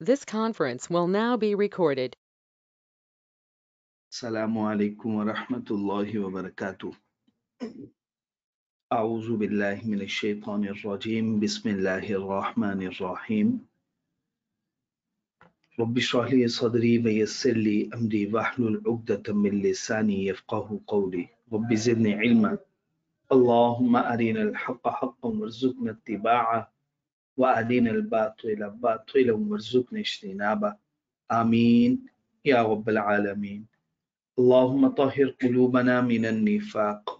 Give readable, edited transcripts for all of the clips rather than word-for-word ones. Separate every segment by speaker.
Speaker 1: This conference will now be recorded.
Speaker 2: Assalamu alaikum wa rahmatullahi wa barakatuh. A'udhu billahi minash shaitanir rajim. Bismillahir rahmanir rahim. Rabbi shrah li sadri wa yassir li amri wahlul 'uqdatam min lisani yafqahu qawli. Rabbi zidni ilma. Allahumma arina al-haqqa haqqan warzuqna ittiba'ah wa arina al-batila batilan warzuqna ijtinabah. Ameen ya rabbal alamin. Allahumma tahhir qulubana minan nifaq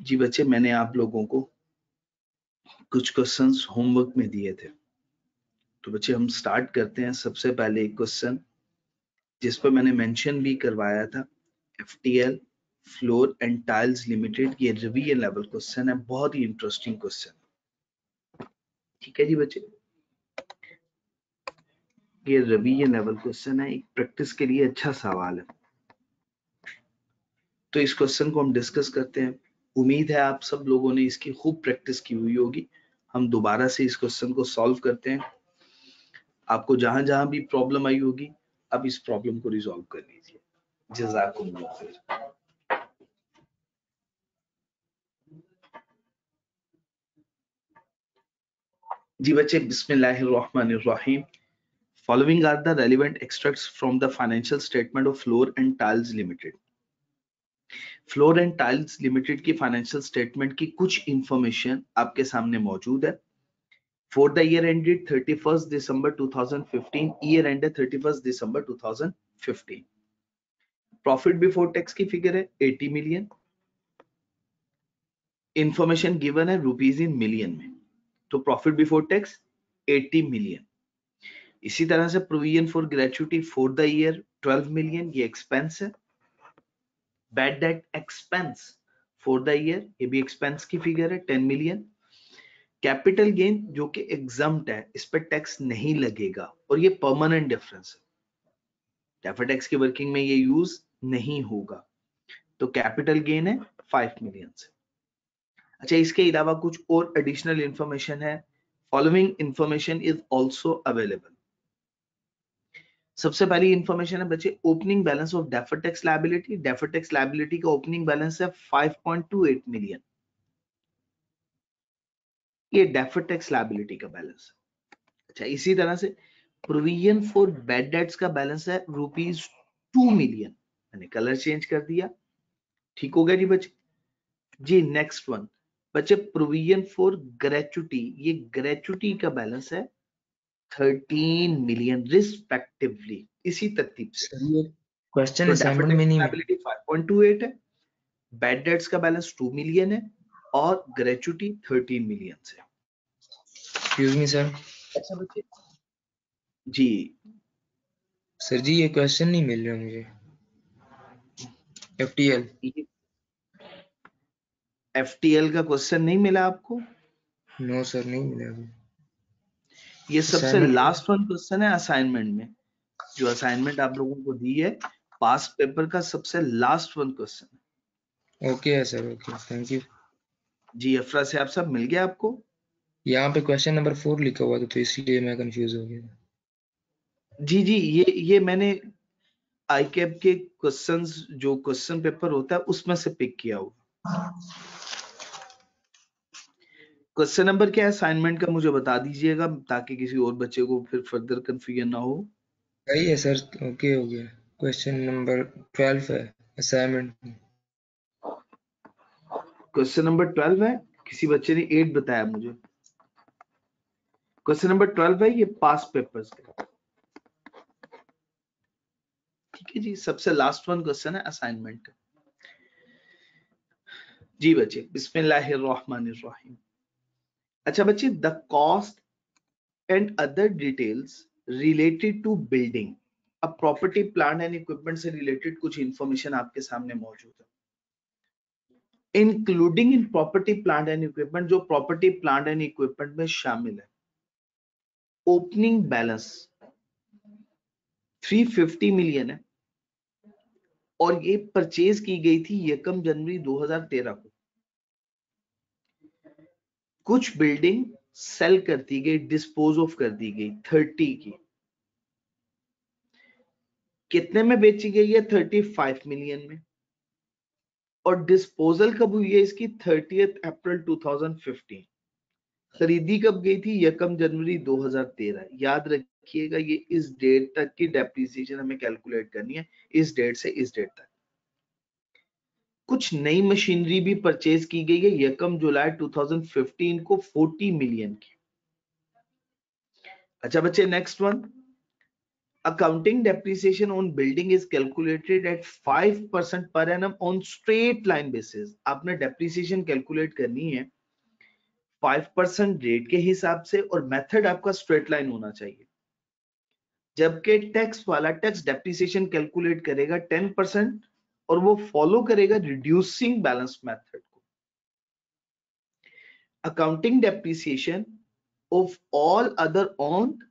Speaker 2: जी बच्चे, मैंने आप लोगों को कुछ questions homework में दिए थे, तो बच्चे हम स्टार्ट करते हैं। सबसे पहले एक क्वेश्चन जिस पर मैंने मेंशन भी करवाया था, FTL floor and tiles limited, ये रिवीजन लेवल क्वेश्चन है, बहुत ही इंटरेस्टिंग क्वेश्चन। ठीक है जी बच्चे, ये रिवीजन लेवल क्वेश्चन है, एक प्रैक्टिस के लिए अच्छा सवाल है। तो इस क्वेश्चन को हम डिस्कस करते हैं। उम्मीद है आप सब लोगों ने इसकी खूब प्रैक्टिस की हुई होगी। हम दोबारा से इस क्वेश्चन को सॉल्व करते हैं। आपको जहां जहां भी प्रॉब्लम आई होगी, अब इस प्रॉब्लम को रिजॉल्व कर लीजिए। जज़ाकुमुल्लाह खैर। जी बच्चे, बिस्मिल्लाहिर्रहमानिर्रहीम। Following are the relevant extracts from the financial statement of Floor and Tiles Limited. Floor and tiles limited की फाइनेंशियल स्टेटमेंट की कुछ इंफॉर्मेशन आपके सामने मौजूद है। For the year ended 31 December 2015, year ended 31 December 2015। Profit before tax की figure है 80 million. Information given है रुपीज इन मिलियन में, तो प्रॉफिट बिफोर टैक्स 80 मिलियन। इसी तरह से provision for gratuity for the year 12 million, ये एक्सपेंस है। Bad debt expense for the year, ये भी एक्सपेंस की फिगर है 10 मिलियन। कैपिटल गेन जो कि एग्जम्प्ट है, इस पर टैक्स नहीं लगेगा और ये परमानेंट डिफरेंस है, डेफर्ड टैक्स की वर्किंग में ये यूज नहीं होगा। तो कैपिटल गेन है 5 मिलियन से। अच्छा, इसके अलावा कुछ और एडिशनल इंफॉर्मेशन है। Following information is also available. सबसे पहली इंफॉर्मेशन है बच्चे, opening balance of deferred tax liability. Deferred tax liability का ओपनिंग बैलेंस है 5.28 मिलियन। ये डेफर्ड टैक्स लायबिलिटी का बैलेंस है। अच्छा, इसी तरह से प्रोविजन फॉर बैड डेट्स का बैलेंस है ₹2 मिलियन। मैंने कलर चेंज कर दिया, ठीक हो गया जी बच्चे। जी नेक्स्ट वन बच्चे, प्रोविजन फॉर ग्रेचुटी, ये ग्रेचुटी का बैलेंस है 13 मिलियन रिस्पेक्टिवली, इसी तरतीब से।
Speaker 3: सर ये क्वेश्चन
Speaker 2: तो डेफर्ड
Speaker 3: असाइनमेंट में
Speaker 2: टैक्स
Speaker 3: नहीं
Speaker 2: लायबिलिटी 5.28 है, बैड डेट्स का बैलेंस 2 मिलियन है और ग्रेचुटी 13 मिलियन से।
Speaker 3: Excuse me sir.
Speaker 2: अच्छा बच्चे जी,
Speaker 3: सर जी ये क्वेश्चन नहीं मिल रहा मुझे। FTL
Speaker 2: FTL का क्वेश्चन नहीं मिला आपको?
Speaker 3: नो सर नहीं मिला अभी।
Speaker 2: ये सबसे
Speaker 3: असाइनमेंट
Speaker 2: लास्ट वन क्वेश्चन है असाइनमेंट में, जो असाइनमेंट आप लोगों को दी है पास पेपर का सबसे लास्ट वन क्वेश्चन है।
Speaker 3: ओके है सर, ओके थैंक यू।
Speaker 2: जी अफरा से आप सब मिल गया आपको?
Speaker 3: यहाँ पे क्वेश्चन नंबर 4 लिखा हुआ था तो इसलिए मैं कंफ्यूज हो गया।
Speaker 2: जी जी, ये मैंने आईकेप के क्वेश्चंस, जो क्वेश्चन पेपर होता है उसमें से पिक किया हुआ। क्वेश्चन नंबर क्या है असाइनमेंट का, मुझे बता दीजिएगा ताकि किसी और बच्चे को फिर फर्दर कंफ्यूजन ना हो।
Speaker 3: सही है सर, ओके हो गया। क्वेश्चन नंबर 12 है असाइनमेंट।
Speaker 2: क्वेश्चन नंबर 12 है, किसी बच्चे ने 8 बताया मुझे। क्वेश्चन नंबर 12 है, ये पास पेपर्स का। ठीक है जी, सबसे लास्ट वन क्वेश्चन है असाइनमेंट का। जी बच्चे, बिस्मिल्लाहिर्रहमानिर्रहीम। अच्छा बच्चे, the cost and other details related to building. अब प्रॉपर्टी प्लांट एंड इक्विपमेंट से रिलेटेड कुछ इंफॉर्मेशन आपके सामने मौजूद है। Including in property plant and equipment, जो प्रॉपर्टी प्लांट एंड इक्विपमेंट में शामिल है। ओपनिंग बैलेंस 350 मिलियन है और ये परचेज की गई थी 1 जनवरी 2013 को। कुछ बिल्डिंग सेल कर दी गई, डिस्पोज ऑफ कर दी गई 30 की। कितने में बेची गई है? 35 मिलियन में। और डिस्पोजल कब हुई है इसकी? 30 अप्रैल 2015। खरीदी कब गई थी? 1 जनवरी 2013। याद रखिएगा, ये इस डेट तक की डेप्रिसिएशन हमें कैलकुलेट करनी है, इस डेट से इस डेट तक। कुछ नई मशीनरी भी परचेज की गई है 1 जुलाई 2015 को 40 मिलियन की। अच्छा बच्चे, next one, accounting depreciation on building is calculated at 5% per annum on straight line basis। आपने depreciation calculate करनी है 5% रेट के हिसाब से और मेथड आपका स्ट्रेट लाइन होना चाहिए। जबकि टैक्स वाला टैक्स डेप्रिसिएशन कैलकुलेट करेगा 10% और वो फॉलो करेगा रिड्यूसिंग बैलेंस मेथड को। Accounting depreciation of all other owned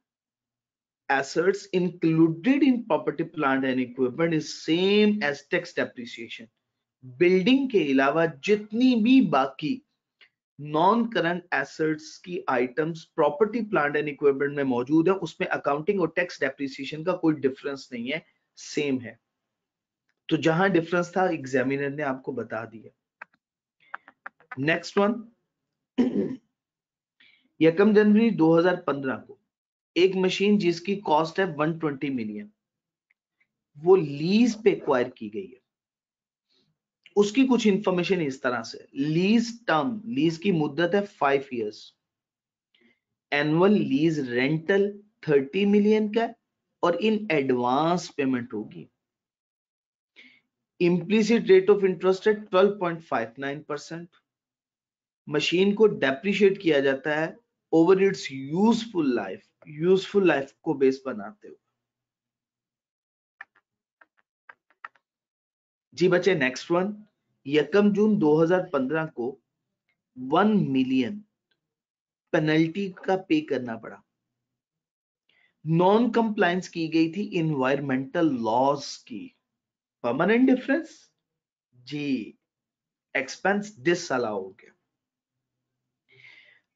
Speaker 2: assets included in property plant and equipment is same as tax depreciation। Building के अलावा जितनी भी बाकी नॉन करंट एसेट्स की items property plant and equipment में मौजूद है, उसमें अकाउंटिंग और टैक्स डेप्रिसिएशन का कोई डिफरेंस नहीं है, सेम है। तो जहां डिफरेंस था एग्जामिनर ने आपको बता दिया। नेक्स्ट वन, 1 जनवरी 2015 को एक मशीन जिसकी कॉस्ट है 120 मिलियन, वो लीज पे एक्वायर की गई है। उसकी कुछ इंफॉर्मेशन इस तरह से, लीज टर्म, लीज की मुद्दत है 5 years, annual lease rental 30 million का और इन एडवांस पेमेंट होगी। इम्प्लीसिट रेट ऑफ इंटरेस्ट है 12.59%। मशीन को डेप्रिशिएट किया जाता है ओवर इट्स यूजफुल लाइफ को बेस बनाते हुए। जी बच्चे, नेक्स्ट वन, 1 जून 2015 को 1 मिलियन पेनल्टी का पे करना पड़ा। नॉन कंप्लायंस की गई थी इन्वायरमेंटल लॉज की। परमानेंट डिफरेंस जी, एक्सपेंस डिसअलाउ हो गया।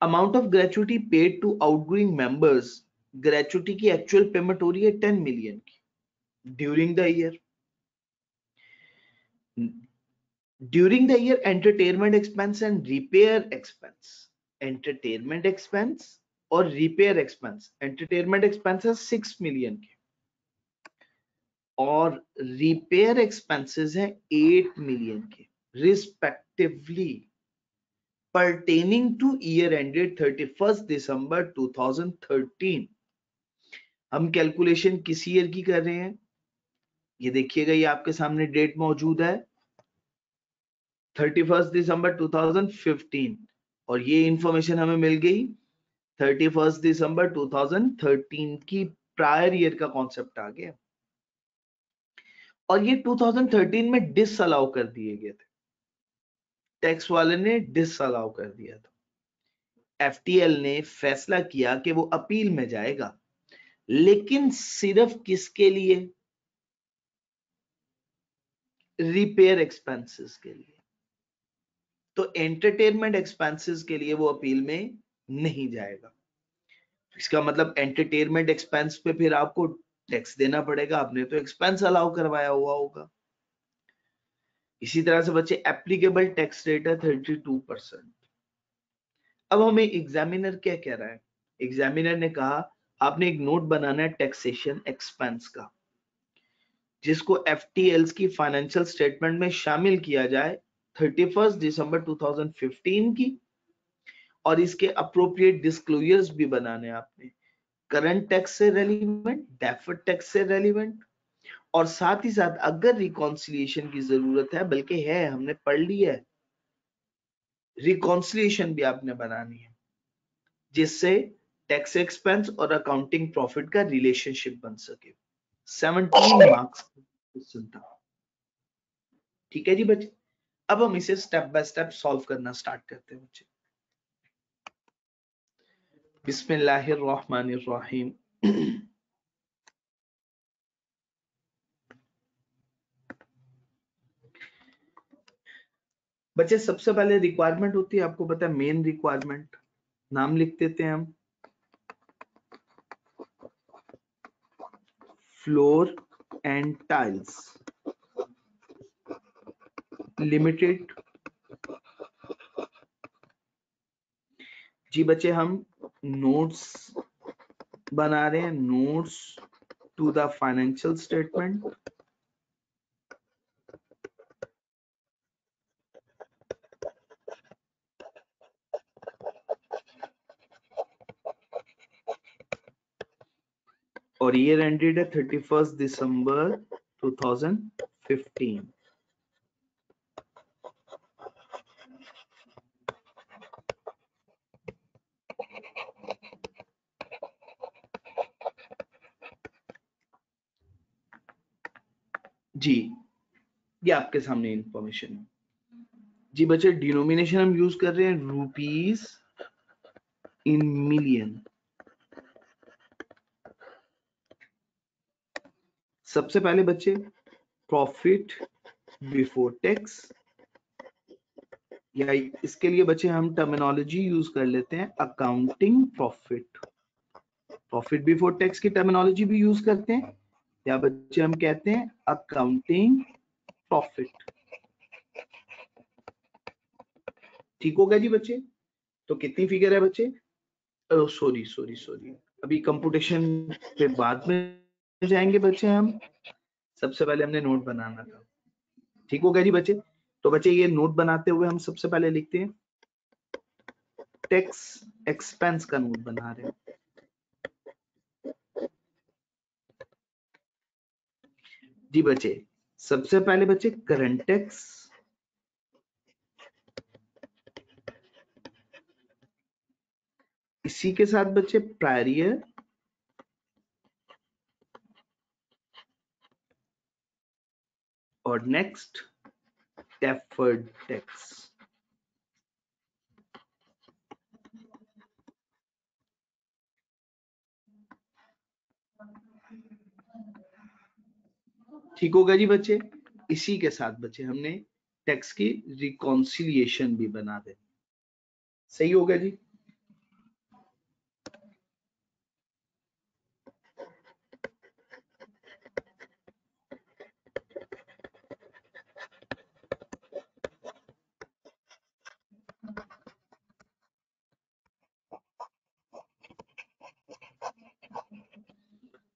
Speaker 2: Amount of gratuity paid to outgoing members, gratuity की एक्चुअल पेमेंट हो रही है 10 मिलियन की during the year. During the year entertainment expense and repair expense, entertainment expense और repair expense, entertainment expenses 6 million के और रिपेयर एक्सपेंसेस हैं 8 million के respectively, pertaining to year ended 31st December 2013। हम कैलकुलेशन किस ईयर की कर रहे हैं? ये देखिएगा, ये आपके सामने डेट मौजूद है 31st दिसंबर 2015 और ये इंफॉर्मेशन हमें मिल गई 31st दिसंबर 2013 की। प्रायर ईयर का कॉन्सेप्ट आ गया और ये 2013 में डिसअलाउ कर दिए गए थे, टैक्स वाले ने डिसअलाउ कर दिया था। एफटीएल ने फैसला किया कि वो अपील में जाएगा, लेकिन सिर्फ किसके लिए? रिपेयर एक्सपेंसेस के लिए। तो एंटरटेनमेंट एक्सपेंसेस के लिए वो अपील में नहीं जाएगा। इसका मतलब एंटरटेनमेंट एक्सपेंस पे फिर आपको टैक्स देना पड़ेगा, आपने तो एक्सपेंस अलाउ करवाया हुआ होगा। इसी तरह से बच्चे एप्लीकेबल टैक्स रेट है 32%। अब हमें एग्जामिनर क्या कह रहा है? एग्जामिनर ने कहा आपने एक नोट बनाना है टैक्सेशन एक्सपेंस का, जिसको एफटीएल्स की फाइनेंशियल स्टेटमेंट में शामिल किया जाए 31 दिसंबर 2015 की, और इसके अप्रोप्रिएट डिस्क्लोजर्स भी बनाने आपने, करंट टैक्स से रेलिवेंट, डेफर्ड टैक्स से रेलिवेंट, और साथ ही साथ अगर रिकॉन्सिलिएशन की जरूरत है, बल्कि है, हमने पढ़ लिया है, रिकॉन्सिलिएशन भी आपने बनानी है जिससे टैक्स एक्सपेंस और अकाउंटिंग प्रॉफिट का रिलेशनशिप बन सके। 17 मार्क्स क्वेश्चन था। ठीक है जी बच्चे, अब हम इसे स्टेप बाय स्टेप सॉल्व करना स्टार्ट करते हैं बच्चे। बिस्मिल्लाहिर्रहमानिर्रहीम। बच्चे सबसे पहले रिक्वायरमेंट होती है, आपको पता है मेन रिक्वायरमेंट, नाम लिख देते हैं हम, फ्लोर एंड टाइल्स लिमिटेड। जी बच्चे हम नोट्स बना रहे हैं, notes to the financial statement. और ईयर एंडेड है 31 दिसंबर 2015। जी ये आपके सामने इंफॉर्मेशन है। जी बच्चे डिनोमिनेशन हम यूज कर रहे हैं रुपीस इन मिलियन। सबसे पहले बच्चे प्रॉफिट बिफोर टैक्स, या इसके लिए बच्चे हम टर्मिनोलॉजी यूज कर लेते हैं accounting profit. Profit before tax की टर्मिनोलॉजी भी यूज करते हैं, या बच्चे हम कहते हैं अकाउंटिंग प्रॉफिट। ठीक हो गया जी बच्चे? तो कितनी फिगर है बच्चे? सॉरी, अभी कंप्यूटेशन पे बाद में जाएंगे बच्चे हम, सबसे पहले हमने नोट बनाना था। ठीक हो गया जी बच्चे? तो बच्चे ये नोट बनाते हुए हम सबसे पहले लिखते हैं टैक्स एक्सपेंस का नोट बना रहे हैं। जी बच्चे सबसे पहले बच्चे करंट टैक्स, इसी के साथ बच्चे प्रायर ईयर, और नेक्स्ट डेफर्ड टैक्स। ठीक हो गया जी बच्चे? इसी के साथ बच्चे हमने टैक्स की रिकॉन्सिलिएशन भी बना दे। सही हो गया जी?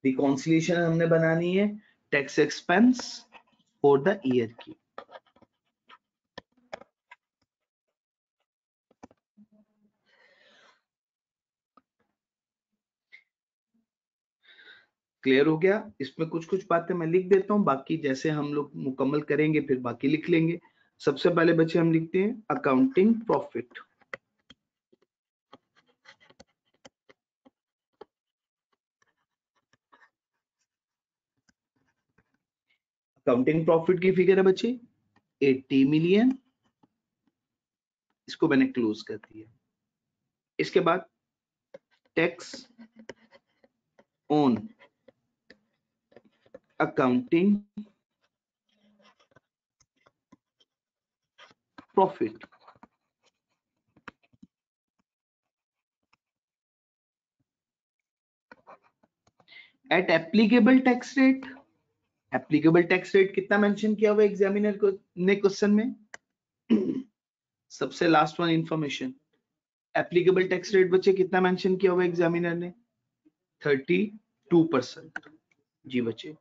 Speaker 2: रिकॉन्सिलिएशन हमने बनानी है tax expense for the year की। क्लियर हो गया? इसमें कुछ कुछ बातें मैं लिख देता हूं, बाकी जैसे हम लोग मुकम्मल करेंगे फिर बाकी लिख लेंगे। सबसे पहले बच्चे हम लिखते हैं अकाउंटिंग प्रॉफिट। अकाउंटिंग प्रॉफिट की फिगर है बच्चे 80 मिलियन, इसको मैंने क्लोज कर दिया। इसके बाद tax on accounting profit at applicable tax rate. Applicable tax rate कितना मेंशन किया हुआ एग्जामिनर को ने क्वेश्चन में? सबसे last one information, applicable tax rate बच्चे कितना मेंशन किया हुआ एग्जामिनर ने? 32%। जी बच्चे,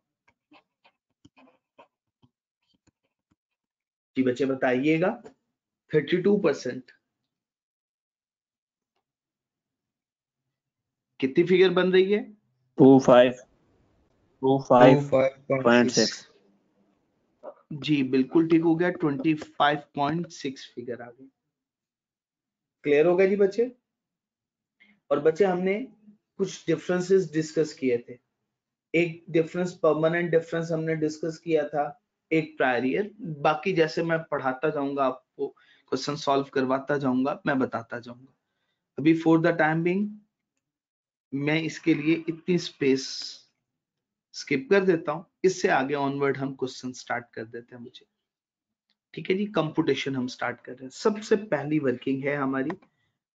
Speaker 2: जी बच्चे बताइएगा 32% कितनी फिगर बन रही है?
Speaker 3: 25.6।
Speaker 2: जी बिल्कुल ठीक हो गया, 25.6 फिगर आ गई। क्लियर हो गया जी बच्चे? और बच्चे हमने कुछ डिफरेंसेस डिस्कस किए थे। एक डिफरेंस परमानेंट डिफरेंस हमने डिस्कस किया था, एक प्रायर ईयर, बाकी जैसे मैं पढ़ाता जाऊंगा आपको, क्वेश्चन सॉल्व करवाता जाऊंगा, मैं बताता जाऊंगा। अभी फॉर द टाइम बिंग मैं इसके लिए इतनी स्पेस स्किप कर देता हूं, इससे आगे ऑनवर्ड हम क्वेश्चन स्टार्ट कर देते हैं मुझे। ठीक है जी, कंप्यूटेशन हम स्टार्ट कर रहे हैं। सबसे पहली वर्किंग है हमारी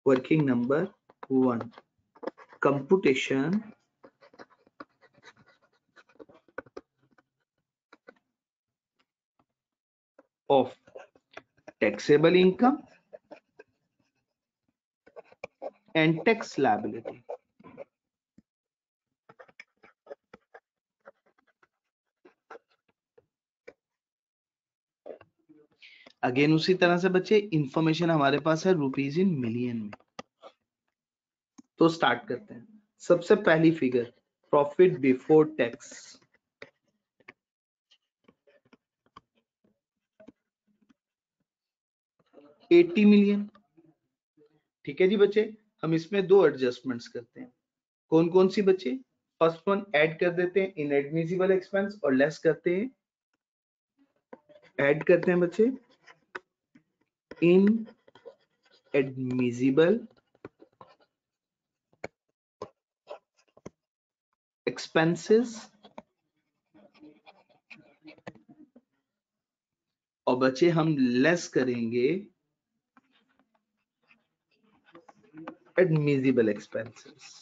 Speaker 2: working number 1, computation of taxable income and tax liability. Again उसी तरह से बच्चे इंफॉर्मेशन हमारे पास है रुपीज इन मिलियन में। तो स्टार्ट करते हैं। सबसे पहली figure profit before tax, $80 million. ठीक है जी बच्चे, हम इसमें दो एडजस्टमेंट्स करते हैं। कौन कौन सी बच्चे? फर्स्ट वन ऐड कर देते हैं इनएडमिसिबल एक्सपेंस और लेस करते हैं, ऐड करते हैं बच्चे इन एडमिसिबल एक्सपेंसेस और बच्चे हम लेस करेंगे एडमिसिबल एक्सपेंसेस।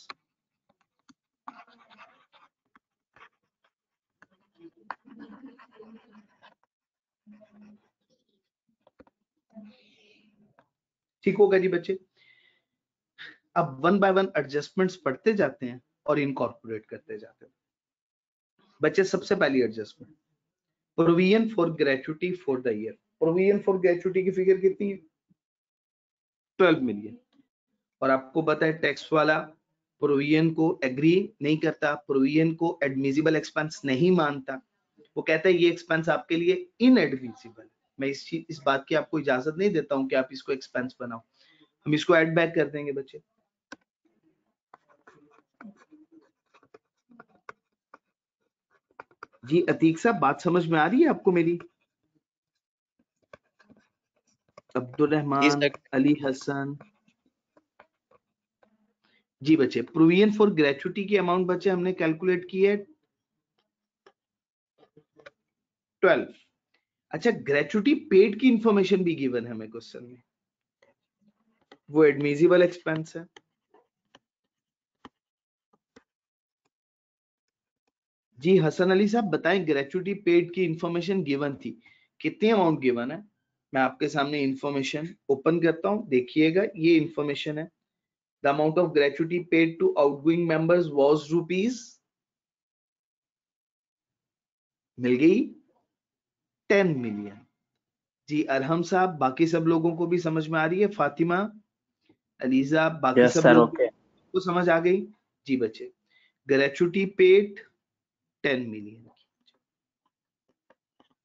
Speaker 2: ठीक होगा जी बच्चे। अब वन बाय वन एडजस्टमेंट्स पढ़ते जाते हैं और इनकॉर्पोरेट करते जाते हैं। बच्चे सबसे पहली adjustment provision for gratuity for the year. Provision for gratuity की फिगर कितनी है? 12 मिलियन। और आपको पता है टैक्स वाला प्रोविजन को एग्री नहीं करता, प्रोविजन को एडमिसिबल एक्सपेंस नहीं मानता, वो कहता है ये एक्सपेंस आपके लिए इनएडमिसिबल। मैं इस बात की आपको इजाजत नहीं देता हूं कि आप इसको एक्सपेंस बनाओ, हम इसको ऐड बैक कर देंगे बच्चे। जी अतीक साहब बात समझ में आ रही है आपको मेरी? अब्दुल रहमान, अली हसन। जी बच्चे प्रोविजन फॉर ग्रेचुटी की अमाउंट बच्चे हमने कैलकुलेट की है 12। अच्छा ग्रेचुटी पेड की इंफॉर्मेशन भी गिवन है हमें क्वेश्चन में, वो एडमिसिबल एक्सपेंस है। जी हसन अली साहब बताएं, ग्रेचुटी पेड की इंफॉर्मेशन गिवन थी, कितनी अमाउंट गिवन है? मैं आपके सामने इंफॉर्मेशन ओपन करता हूं, देखिएगा ये इंफॉर्मेशन है। The amount of gratuity paid to outgoing members was rupees, मिल गई 10 मिलियन। जी अरहम साहब बाकी सब लोगों को भी समझ में आ रही है? फातिमा, अलीजा, बाकी
Speaker 4: यस
Speaker 2: सब
Speaker 4: सर,
Speaker 2: लोग
Speaker 4: ओके।
Speaker 2: को समझ आ गई? जी बच्चे ग्रेचुटी पेड 10 मिलियन।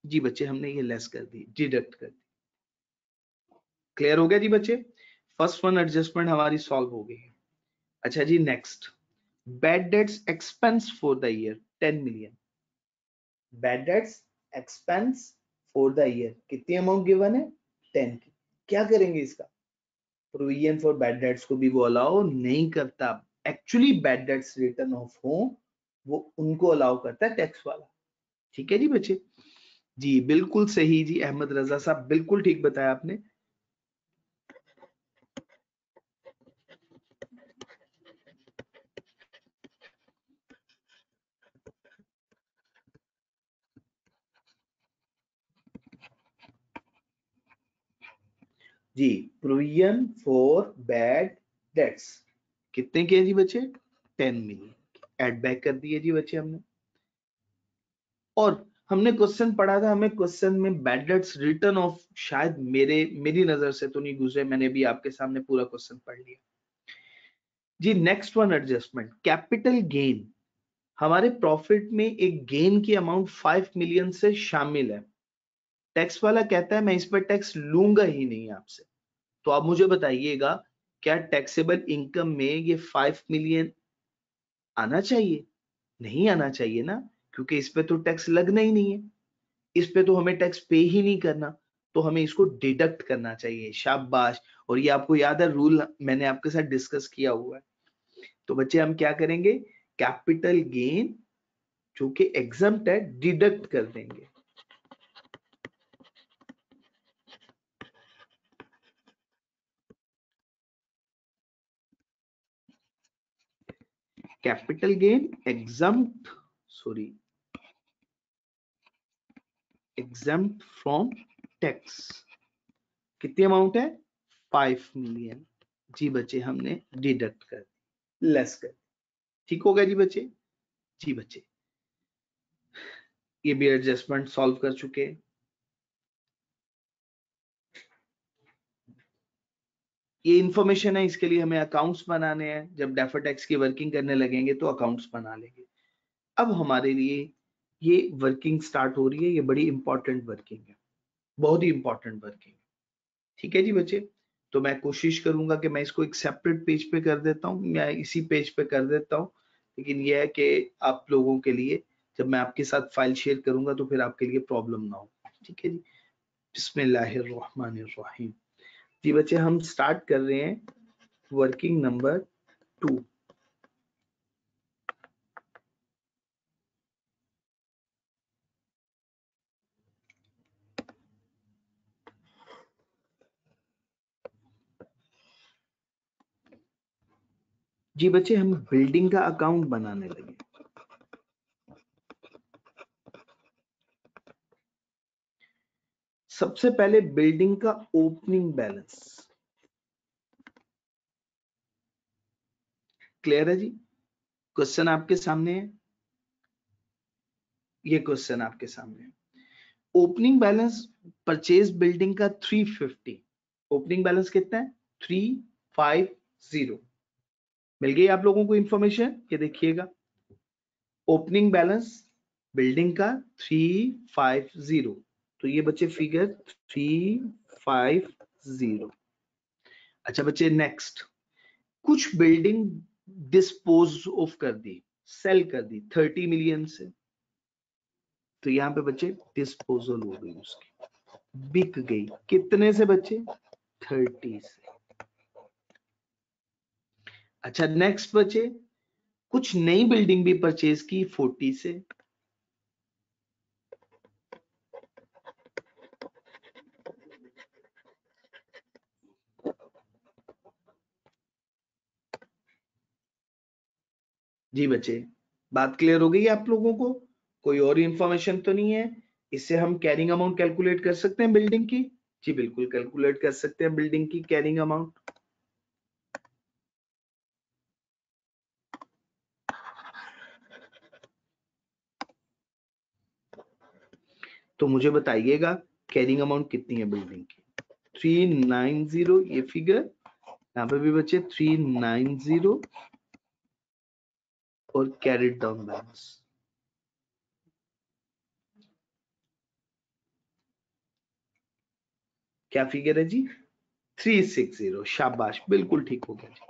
Speaker 2: जी बच्चे हमने ये लेस कर दी, डिडक्ट कर दी। क्लियर हो गया जी बच्चे? फर्स्ट वन एडजस्टमेंट हमारी सॉल्व हो गई है। अच्छा जी next, bad debts expense for the year 10 million. Bad debts expense for the year कितनी अमाउंट गिवन है? 10 की। क्या करेंगे इसका? प्रोविजन फॉर बैड डेट्स को भी वो अलाउ नहीं करता। Actually bad debts return of हो वो उनको अलाउ करता है टैक्स वाला। ठीक है जी बच्चे? जी बिल्कुल सही जी अहमद रजा साहब, बिल्कुल ठीक बताया आपने। जी प्रोविजन फॉर बैड डेट्स कितने के जी बच्चे? 10 मिलियन। ऐड बैक कर दिए जी बच्चे हमने। और हमने क्वेश्चन पढ़ा था, हमें क्वेश्चन में बैड डेट्स रिटर्न ऑफ शायद मेरी नजर से तो नहीं गुजरे, मैंने भी आपके सामने पूरा क्वेश्चन पढ़ लिया जी। Next one adjustment capital gain. हमारे प्रॉफिट में एक गेन की अमाउंट 5 मिलियन से शामिल है। टैक्स वाला कहता है मैं इस पर टैक्स लूंगा ही नहीं आपसे। तो आप मुझे बताइएगा क्या टैक्सेबल इनकम में ये 5 मिलियन आना चाहिए? नहीं आना चाहिए ना, क्योंकि इस पे तो टैक्स लगना ही नहीं है। इस पे तो हमें टैक्स पे ही नहीं करना, तो हमें इसको डिडक्ट करना चाहिए। शाबाश। और ये आपको याद है, रूल मैंने आपके साथ डिस्कस किया हुआ है। तो बच्चे हम क्या करेंगे, कैपिटल गेन जो कि एग्जम्प्ट है डिडक्ट कर देंगे। Capital gain exempt, sorry, exempt from tax. कितनी अमाउंट है, 5 मिलियन। जी बच्चे हमने डिडक्ट कर, लेस कर, ठीक हो गया जी बच्चे। जी बच्चे ये भी एडजस्टमेंट सॉल्व कर चुके हैं। ये इंफॉर्मेशन है, इसके लिए हमें अकाउंट्स बनाने हैं। जब डेफर टैक्स की वर्किंग करने लगेंगे तो अकाउंट्स बना लेंगे। अब हमारे लिए ये वर्किंग स्टार्ट हो रही है, ये बड़ी इंपॉर्टेंट वर्किंग है, बहुत ही इंपॉर्टेंट वर्किंग। ठीक है जी बच्चे, तो मैं कोशिश करूंगा कि मैं इसको एक सेपरेट पेज पे कर देता हूँ या इसी पेज पे कर देता हूँ, लेकिन यह है कि आप लोगों के लिए जब मैं आपके साथ फाइल शेयर करूंगा तो फिर आपके लिए प्रॉब्लम ना हो। ठीक है जी, बिस्मिल्लाहिर्रहमानिर्रहीम। जी बच्चे हम स्टार्ट कर रहे हैं वर्किंग नंबर 2। जी बच्चे हम बिल्डिंग का अकाउंट बनाने लगे। सबसे पहले बिल्डिंग का ओपनिंग बैलेंस, क्लियर है जी। क्वेश्चन आपके सामने है, ये क्वेश्चन आपके सामने है। ओपनिंग बैलेंस परचेज बिल्डिंग का 350। ओपनिंग बैलेंस कितना है, 350। मिल गई आप लोगों को इंफॉर्मेशन, ये देखिएगा ओपनिंग बैलेंस बिल्डिंग का 350। तो ये बच्चे फिगर 350। अच्छा बच्चे नेक्स्ट, कुछ बिल्डिंग डिस्पोज ऑफ कर दी, सेल कर दी 30 मिलियन से। तो यहाँ पे बच्चे डिस्पोजल हो गई, उसकी बिक गई। कितने से बच्चे, 30 से। अच्छा नेक्स्ट बच्चे, कुछ नई बिल्डिंग भी परचेज की 40 से। जी बच्चे बात क्लियर हो गई आप लोगों को, कोई और इंफॉर्मेशन तो नहीं है। इससे हम कैरिंग अमाउंट कैलकुलेट कर सकते हैं बिल्डिंग की। जी बिल्कुल कैलकुलेट कर सकते हैं बिल्डिंग की कैरिंग अमाउंट। तो मुझे बताइएगा कैरिंग अमाउंट कितनी है बिल्डिंग की। 390 ये फिगर, यहाँ पे भी बच्चे 390 और कैरिड डाउन बैलेंस। क्या फिगर है जी, 360। शाबाश, बिल्कुल ठीक हो गया जी।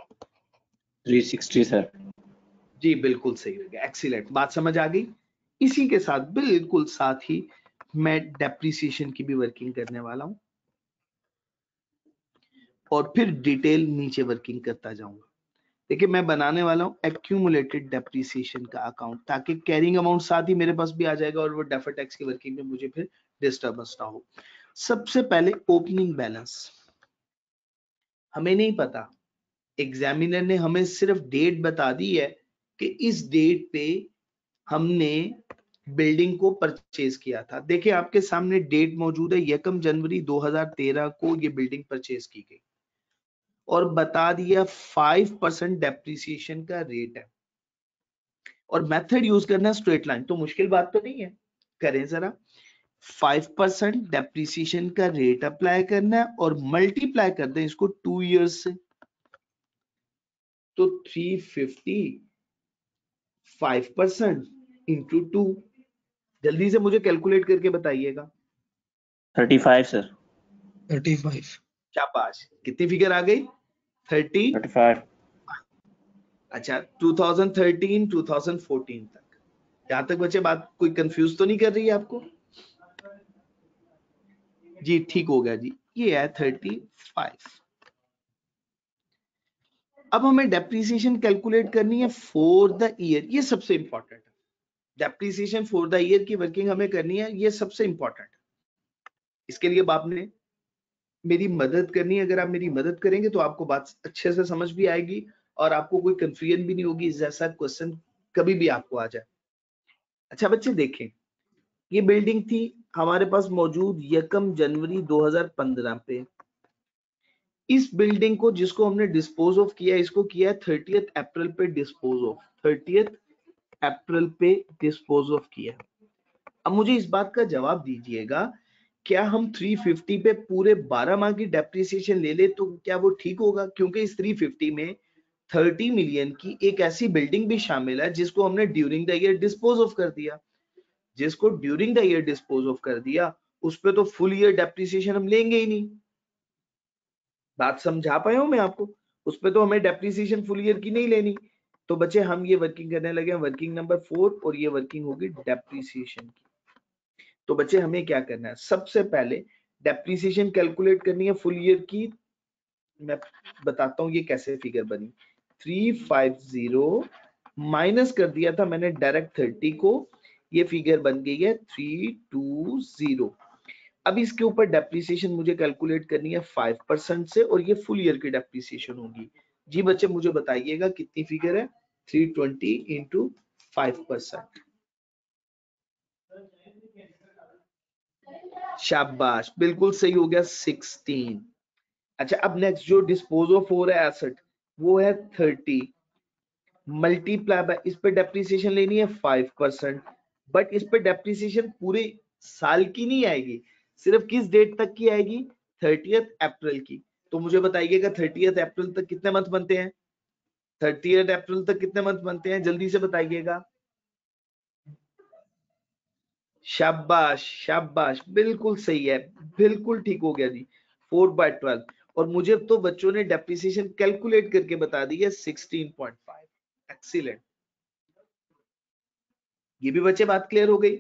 Speaker 4: 360 सर।
Speaker 2: जी बिल्कुल सही हो गया, एक्सीलेंट, बात समझ आ गई। इसी के साथ बिल्कुल साथ ही मैं डेप्रिसिएशन की भी वर्किंग करने वाला हूं और फिर डिटेल नीचे वर्किंग करता जाऊंगा। देखिए मैं बनाने वाला हूं एक्यूमुलेटेड डेप्रिसिएशन का अकाउंट, ताकि कैरिंग अमाउंट साथ ही मेरे पास भी आ जाएगा और वो डेफर टैक्स की वर्किंग में मुझे फिर डिस्टर्बेंस ना हो। सबसे पहले ओपनिंग बैलेंस, हमें नहीं पता, एग्जामिनर ने हमें सिर्फ डेट बता दी है कि इस डेट पे हमने बिल्डिंग को परचेज किया था। देखिए आपके सामने डेट मौजूद है, 1 जनवरी 2013 को ये बिल्डिंग परचेज की गई और बता दिया 5% डेप्रिसिएशन का रेट है और मेथड यूज करना है स्ट्रेट लाइन। तो मुश्किल बात तो नहीं है, करें जरा। 5% डेप्रिसिएशन का रेट अप्लाई करना है और मल्टीप्लाई कर दें इसको 2 इयर्स से। तो 350 5% इंटू 2, जल्दी से मुझे कैलकुलेट करके बताइएगा।
Speaker 4: 35 सर।
Speaker 3: 35।
Speaker 2: शाबाश, कितनी फिगर आ गई,
Speaker 4: 35।
Speaker 2: अच्छा 2013 2014 तक। यहां तक बच्चे बात कोई कंफ्यूज तो नहीं कर रही है आपको। जी ठीक हो गया जी, ये है 35। अब हमें डेप्रिसिएशन कैलकुलेट करनी है फॉर द ईयर, ये सबसे इंपॉर्टेंट है। डेप्रिसिएशन फॉर द ईयर की वर्किंग हमें करनी है, ये सबसे इंपॉर्टेंट है। इसके लिए आपने मेरी मदद करनी है, अगर आप मेरी मदद करेंगे तो आपको बात अच्छे से समझ भी आएगी और आपको कोई कंफ्यूजन भी नहीं होगी, जैसा क्वेश्चन कभी भी आपको आ जाए। अच्छा बच्चे देखें, ये बिल्डिंग थी हमारे पास मौजूद 1 जनवरी 2015 पे। इस बिल्डिंग को जिसको हमने डिस्पोज ऑफ किया, इसको किया 30 अप्रैल पे डिस्पोज ऑफ, 30 अप्रैल पे डिस्पोज ऑफ किया। अब मुझे इस बात का जवाब दीजिएगा, क्या हम 350 पे पूरे 12 माह की डेप्रिसिएशन ले ले तो क्या वो ठीक होगा? क्योंकि इस 350 में 30 मिलियन की एक ऐसी बिल्डिंग भी शामिल है जिसको हमने during the year dispose of कर दिया। जिसको during the year dispose of कर दिया, उस पे तो फुल ईयर डेप्रिसिएशन हम लेंगे ही नहीं। बात समझा पाया हूं मैं आपको? उस पे तो हमें डेप्रिसिएशन फुल ईयर की नहीं लेनी। तो बच्चे हम ये वर्किंग करने लगे, वर्किंग नंबर 4, और ये वर्किंग होगी डेप्रिसिएशन की। तो बच्चे हमें क्या करना है, सबसे पहले डेप्रिसिएशन कैलकुलेट करनी है फुल ईयर की। मैं बताता हूं ये कैसे फिगर बनी। 350 माइनस कर दिया था मैंने डायरेक्ट 30 को, ये फिगर बन गई है 320। अब इसके ऊपर डेप्रिसिएशन मुझे कैलकुलेट करनी है 5% से, और ये फुल ईयर की डेप्रिसिएशन होगी। जी बच्चे मुझे बताइएगा कितनी फिगर है, 320 इंटू 5%। शाबाश, बिल्कुल सही हो गया, 16। अच्छा अब नेक्स्ट जो डिस्पोज ऑफ हो रहा है एसेट, वो है 30 मल्टीप्लाई बाय, इस पे डेप्रिसिएशन लेनी है 5%, बट इस पे डेप्रिसिएशन पूरे साल की नहीं आएगी, सिर्फ किस डेट तक की आएगी, 30 अप्रैल की। तो मुझे बताइएगा 30 अप्रैल तक कितने मंथ बनते हैं? 30 अप्रैल तक कितने मंथ बनते हैं, जल्दी से बताइएगा। शाबाश शाबाश, बिल्कुल सही है, बिल्कुल ठीक हो गया जी, 4/12। और मुझे तो बच्चों ने डेप्रिसिएशन कैलकुलेट करके बता दी है 16.5। एक्सीलेंट, ये भी बच्चे बात क्लियर हो गई।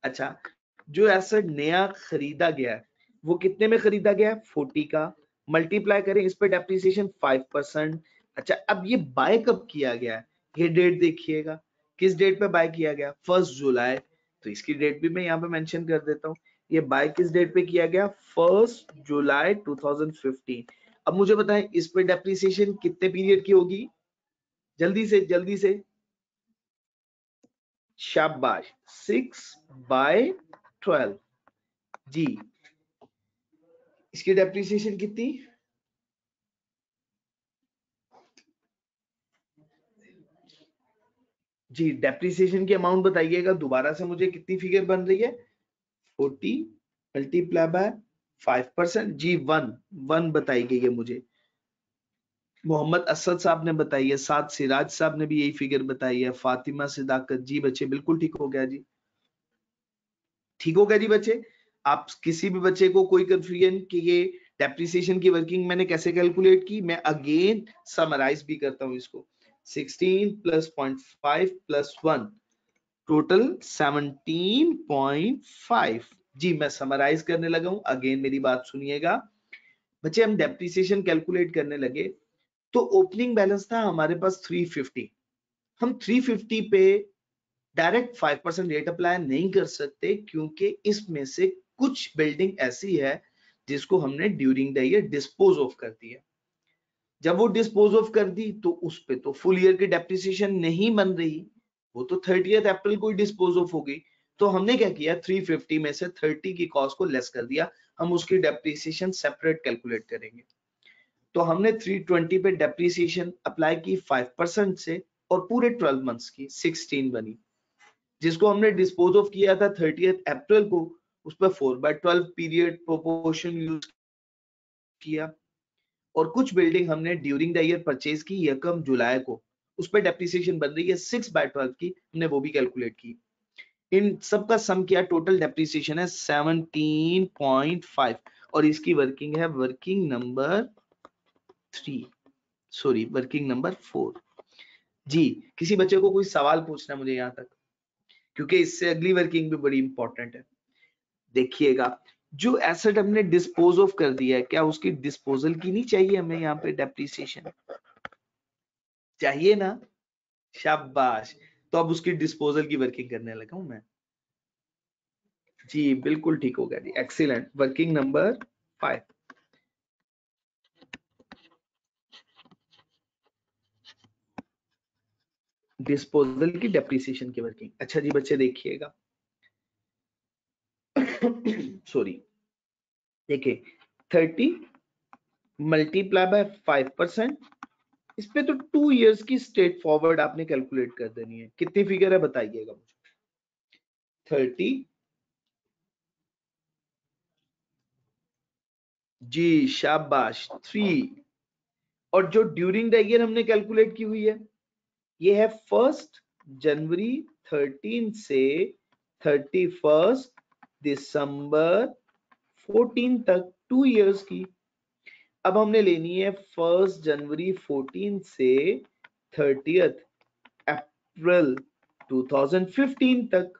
Speaker 2: अच्छा, जो एसेट नया खरीदा गया है वो कितने में खरीदा गया है, 40 का, मल्टीप्लाई करें इस पे डेप्रिसिएशन 5%। अच्छा अब ये बाय कब किया गया है, ये डेट देखिएगा, किस डेट पे बाय किया गया, 1 जुलाई। तो इसकी डेट भी मैं यहाँ पे मेंशन कर देता हूँ, ये बाय किस डेट पे किया गया, 1 जुलाई 2015। अब मुझे बताएं इस पे डेप्रिसिएशन कितने पीरियड की होगी, जल्दी से जल्दी से, शाबाश, 6/12। जी इसकी डेप्रिसिएशन कितनी, जी डेप्रिसिएशन की अमाउंट बताइएगा दोबारा से मुझे, कितनी फिगर बन रही है, 40 मल्टीप्लाई बाय 5%। जी 1 बताई गई है मुझे, मोहम्मद असद साहब ने बताई है, साथ सिराज साहब ने भी यही फिगर बताई है, फातिमा सिद्दाकत। जी बच्चे बिल्कुल ठीक हो गया जी, ठीक हो गया जी बच्चे। आप किसी भी बच्चे को कोई कंफ्यूजन कि ये डेप्रिसिएशन की वर्किंग मैंने कैसे कैलकुलेट की, मैं अगेन समराइज भी करता हूं इसको, 16 प्लस 0.5 प्लस 1 टोटल 17.5। जी मैं समराइज करने लगा हूं, अगेन मेरी बात सुनिएगा बच्चे। हम डेप्रिसिएशन कैलकुलेट करने लगे तो ओपनिंग बैलेंस था हमारे पास 350। हम 350 पे डायरेक्ट 5% रेट अप्लाई नहीं कर सकते, क्योंकि इसमें से कुछ बिल्डिंग ऐसी है जिसको हमने during the year dispose of कर दिया। जब वो डिस्पोज ऑफ कर दी तो उस पे तो फुल ईयर की डेप्रिसिएशन नहीं बन रही, वो तो 30 अप्रैल को ही डिस्पोज ऑफ हो गई। तो हमने क्या किया, 350 में से 30 की कॉस्ट को लेस कर दिया, हम उसकी डेप्रिसिएशन सेपरेट कैलकुलेट करेंगे। तो हमने 320 पे डेप्रिसिएशन अप्लाई की 5% से, और पूरे 12 मंथ्स की 16 बनी। जिसको हमने डिस्पोज ऑफ किया था 30 अप्रैल को, उस पर 4/12 पीरियड प्रोपोर्शन यूज किया। और कुछ बिल्डिंग हमने ड्यूरिंग द ईयर परचेज की 1 जुलाई को, उस पर डेप्रिसिएशन बन रही है 6/12 की, हमने वो भी कैलकुलेट की। इन सबका सम किया, टोटल डेप्रिसिएशन है 17.5, और इसकी वर्किंग है working number 3, sorry working number 4। जी किसी बच्चे को कोई सवाल पूछना मुझे यहाँ तक, क्योंकि इससे अगली वर्किंग भी बड़ी इंपॉर्टेंट है। देखिएगा जो एसेट हमने डिस्पोज ऑफ कर दिया है, क्या उसकी डिस्पोजल की नहीं चाहिए हमें? यहाँ पे डेप्रिसिएशन चाहिए ना? शाबाश। तो अब उसकी डिस्पोजल की वर्किंग करने लगा हूं मैं। जी बिल्कुल ठीक हो गया जी, एक्सीलेंट। वर्किंग नंबर 5, डिस्पोजल की डेप्रिसिएशन की वर्किंग। अच्छा जी बच्चे देखिएगा, सॉरी, देखिए 30 मल्टीप्लाई बाय 5%, इस पे तो 2 इयर्स की स्ट्रेट फॉरवर्ड आपने कैलकुलेट कर देनी है। कितनी फिगर है बताइएगा मुझे? 30, जी शाबाश, 3, और जो ड्यूरिंग द ईयर हमने कैलकुलेट की हुई है ये है 1 जनवरी 13 से 31 दिसंबर 14 तक, 2 इयर्स की। अब हमने लेनी है 1 जनवरी 14 से 30 अप्रैल 2015 तक,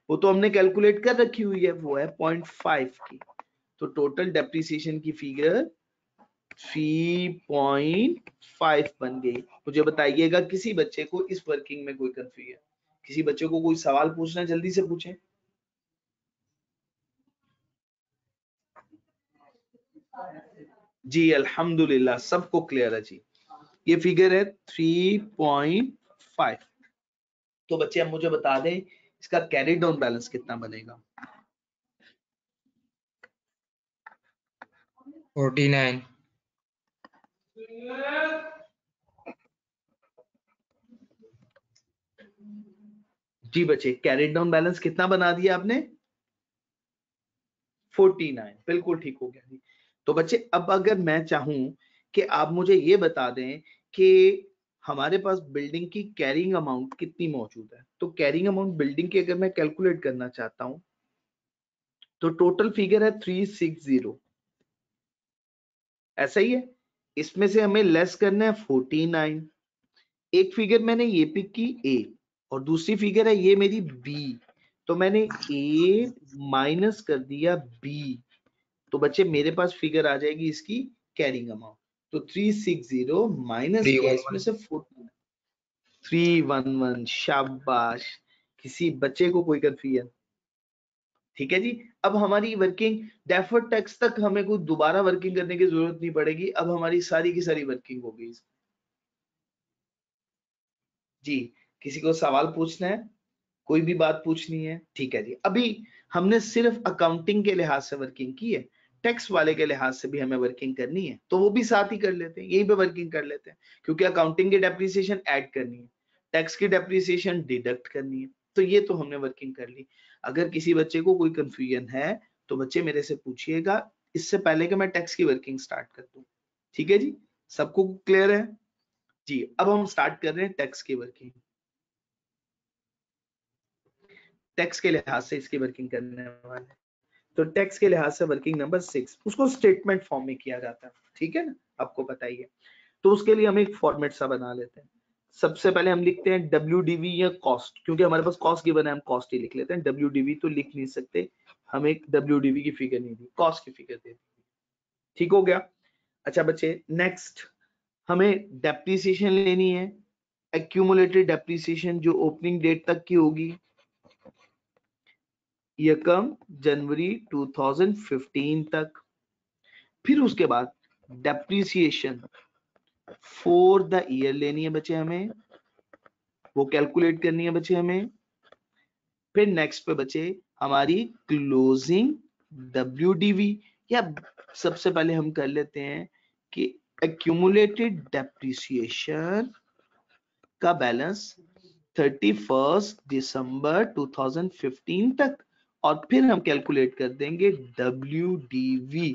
Speaker 2: वो तो हमने कैलकुलेट कर रखी हुई है, वो है 0.5 की। तो टोटल डेप्रिसिएशन की फिगर 3.5 बन गई। मुझे बताइएगा किसी बच्चे को इस वर्किंग में कोई कंफ्यूजन, किसी बच्चे को कोई सवाल पूछना है, जल्दी से पूछें। जी अल्हम्दुलिल्लाह सबको क्लियर है जी, ये फिगर है 3.5। तो बच्चे अब मुझे बता दें इसका कैरी डाउन बैलेंस कितना बनेगा?
Speaker 3: 49।
Speaker 2: जी बच्चे कैरी डाउन बैलेंस कितना बना दिया आपने? 49, बिल्कुल ठीक हो गया जी। तो बच्चे अब अगर मैं चाहूं कि आप मुझे ये बता दें कि हमारे पास बिल्डिंग की कैरिंग अमाउंट कितनी मौजूद है, तो कैरिंग अमाउंट बिल्डिंग की अगर मैं कैलकुलेट करना चाहता हूं तो टोटल फिगर है 360, ऐसा ही है। इसमें से हमें लेस करना है 49। एक फिगर मैंने ये पिक की ए, और दूसरी फिगर है ये मेरी बी, तो मैंने ए माइनस कर दिया बी, तो बच्चे मेरे पास फिगर आ जाएगी इसकी कैरिंग अमाउंट। तो 360 माइनस किया इसमें से 49, 311, शाबाश। किसी बच्चे को कोई कंफ्यूजन? ठीक है जी। अब हमारी वर्किंग डेफर्ड टैक्स तक हमें कोई दोबारा वर्किंग करने की जरूरत नहीं पड़ेगी, अब हमारी सारी की सारी वर्किंग हो गई। जी किसी को सवाल पूछना है, कोई भी बात पूछनी है? ठीक है जी। अभी हमने सिर्फ अकाउंटिंग के लिहाज से वर्किंग की है, टैक्स वाले के लिहाज से भी हमें वर्किंग करनी है, तो वो भी साथ ही कर लेते हैं, यहीं पे वर्किंग कर लेते हैं, क्योंकि अकाउंटिंग की डेप्रिसिएशन ऐड करनी है, टैक्स की डेप्रिसिएशन डिडक्ट करनी है, तो ये तो हमने वर्किंग कर ली। अगर किसी बच्चे को कोई कंफ्यूजन है तो बच्चे मेरे से पूछिएगा, इससे पहले कि मैं टैक्स की वर्किंग स्टार्ट कर दूं। ठीक है जी, सबको क्लियर है जी? अब हम स्टार्ट कर रहे हैं टैक्स की वर्किंग। टैक्स के लिहाज से इसकी वर्किंग करने वाले, तो टैक्स के लिहाज से वर्किंग नंबर 6, उसको स्टेटमेंट फॉर्म में किया जाता है, ठीक है ना, आपको बताइए। तो उसके लिए हम एक फॉर्मेट सा बना लेते हैं। सबसे पहले हम लिखते हैं WDV या कॉस्ट, क्योंकि हमारे पास कॉस्ट गिवन है, हम कॉस्ट ही लिख लेते हैं, WDV तो लिख नहीं सकते, हम एक WDV की फिगर नहीं दी, कॉस्ट की फिगर दे दी। ठीक हो गया। अच्छा बच्चे नेक्स्ट हमें डेप्रिसिएशन लेनी है, एक्यूमुलेटेड डेप्रिसिएशन जो ओपनिंग डेट तक की होगी, यकम जनवरी 2015 तक। फिर उसके बाद डेप्रिसिएशन फॉर द ईयर लेनी है बच्चे हमें, वो कैलकुलेट करनी है बच्चे हमें। फिर नेक्स्ट पे बच्चे हमारी क्लोजिंग WDV, या सबसे पहले हम कर लेते हैं कि एक्यूमुलेटेड डेप्रिसिएशन का बैलेंस 31 दिसंबर 2015 तक, और फिर हम कैलकुलेट कर देंगे WDV,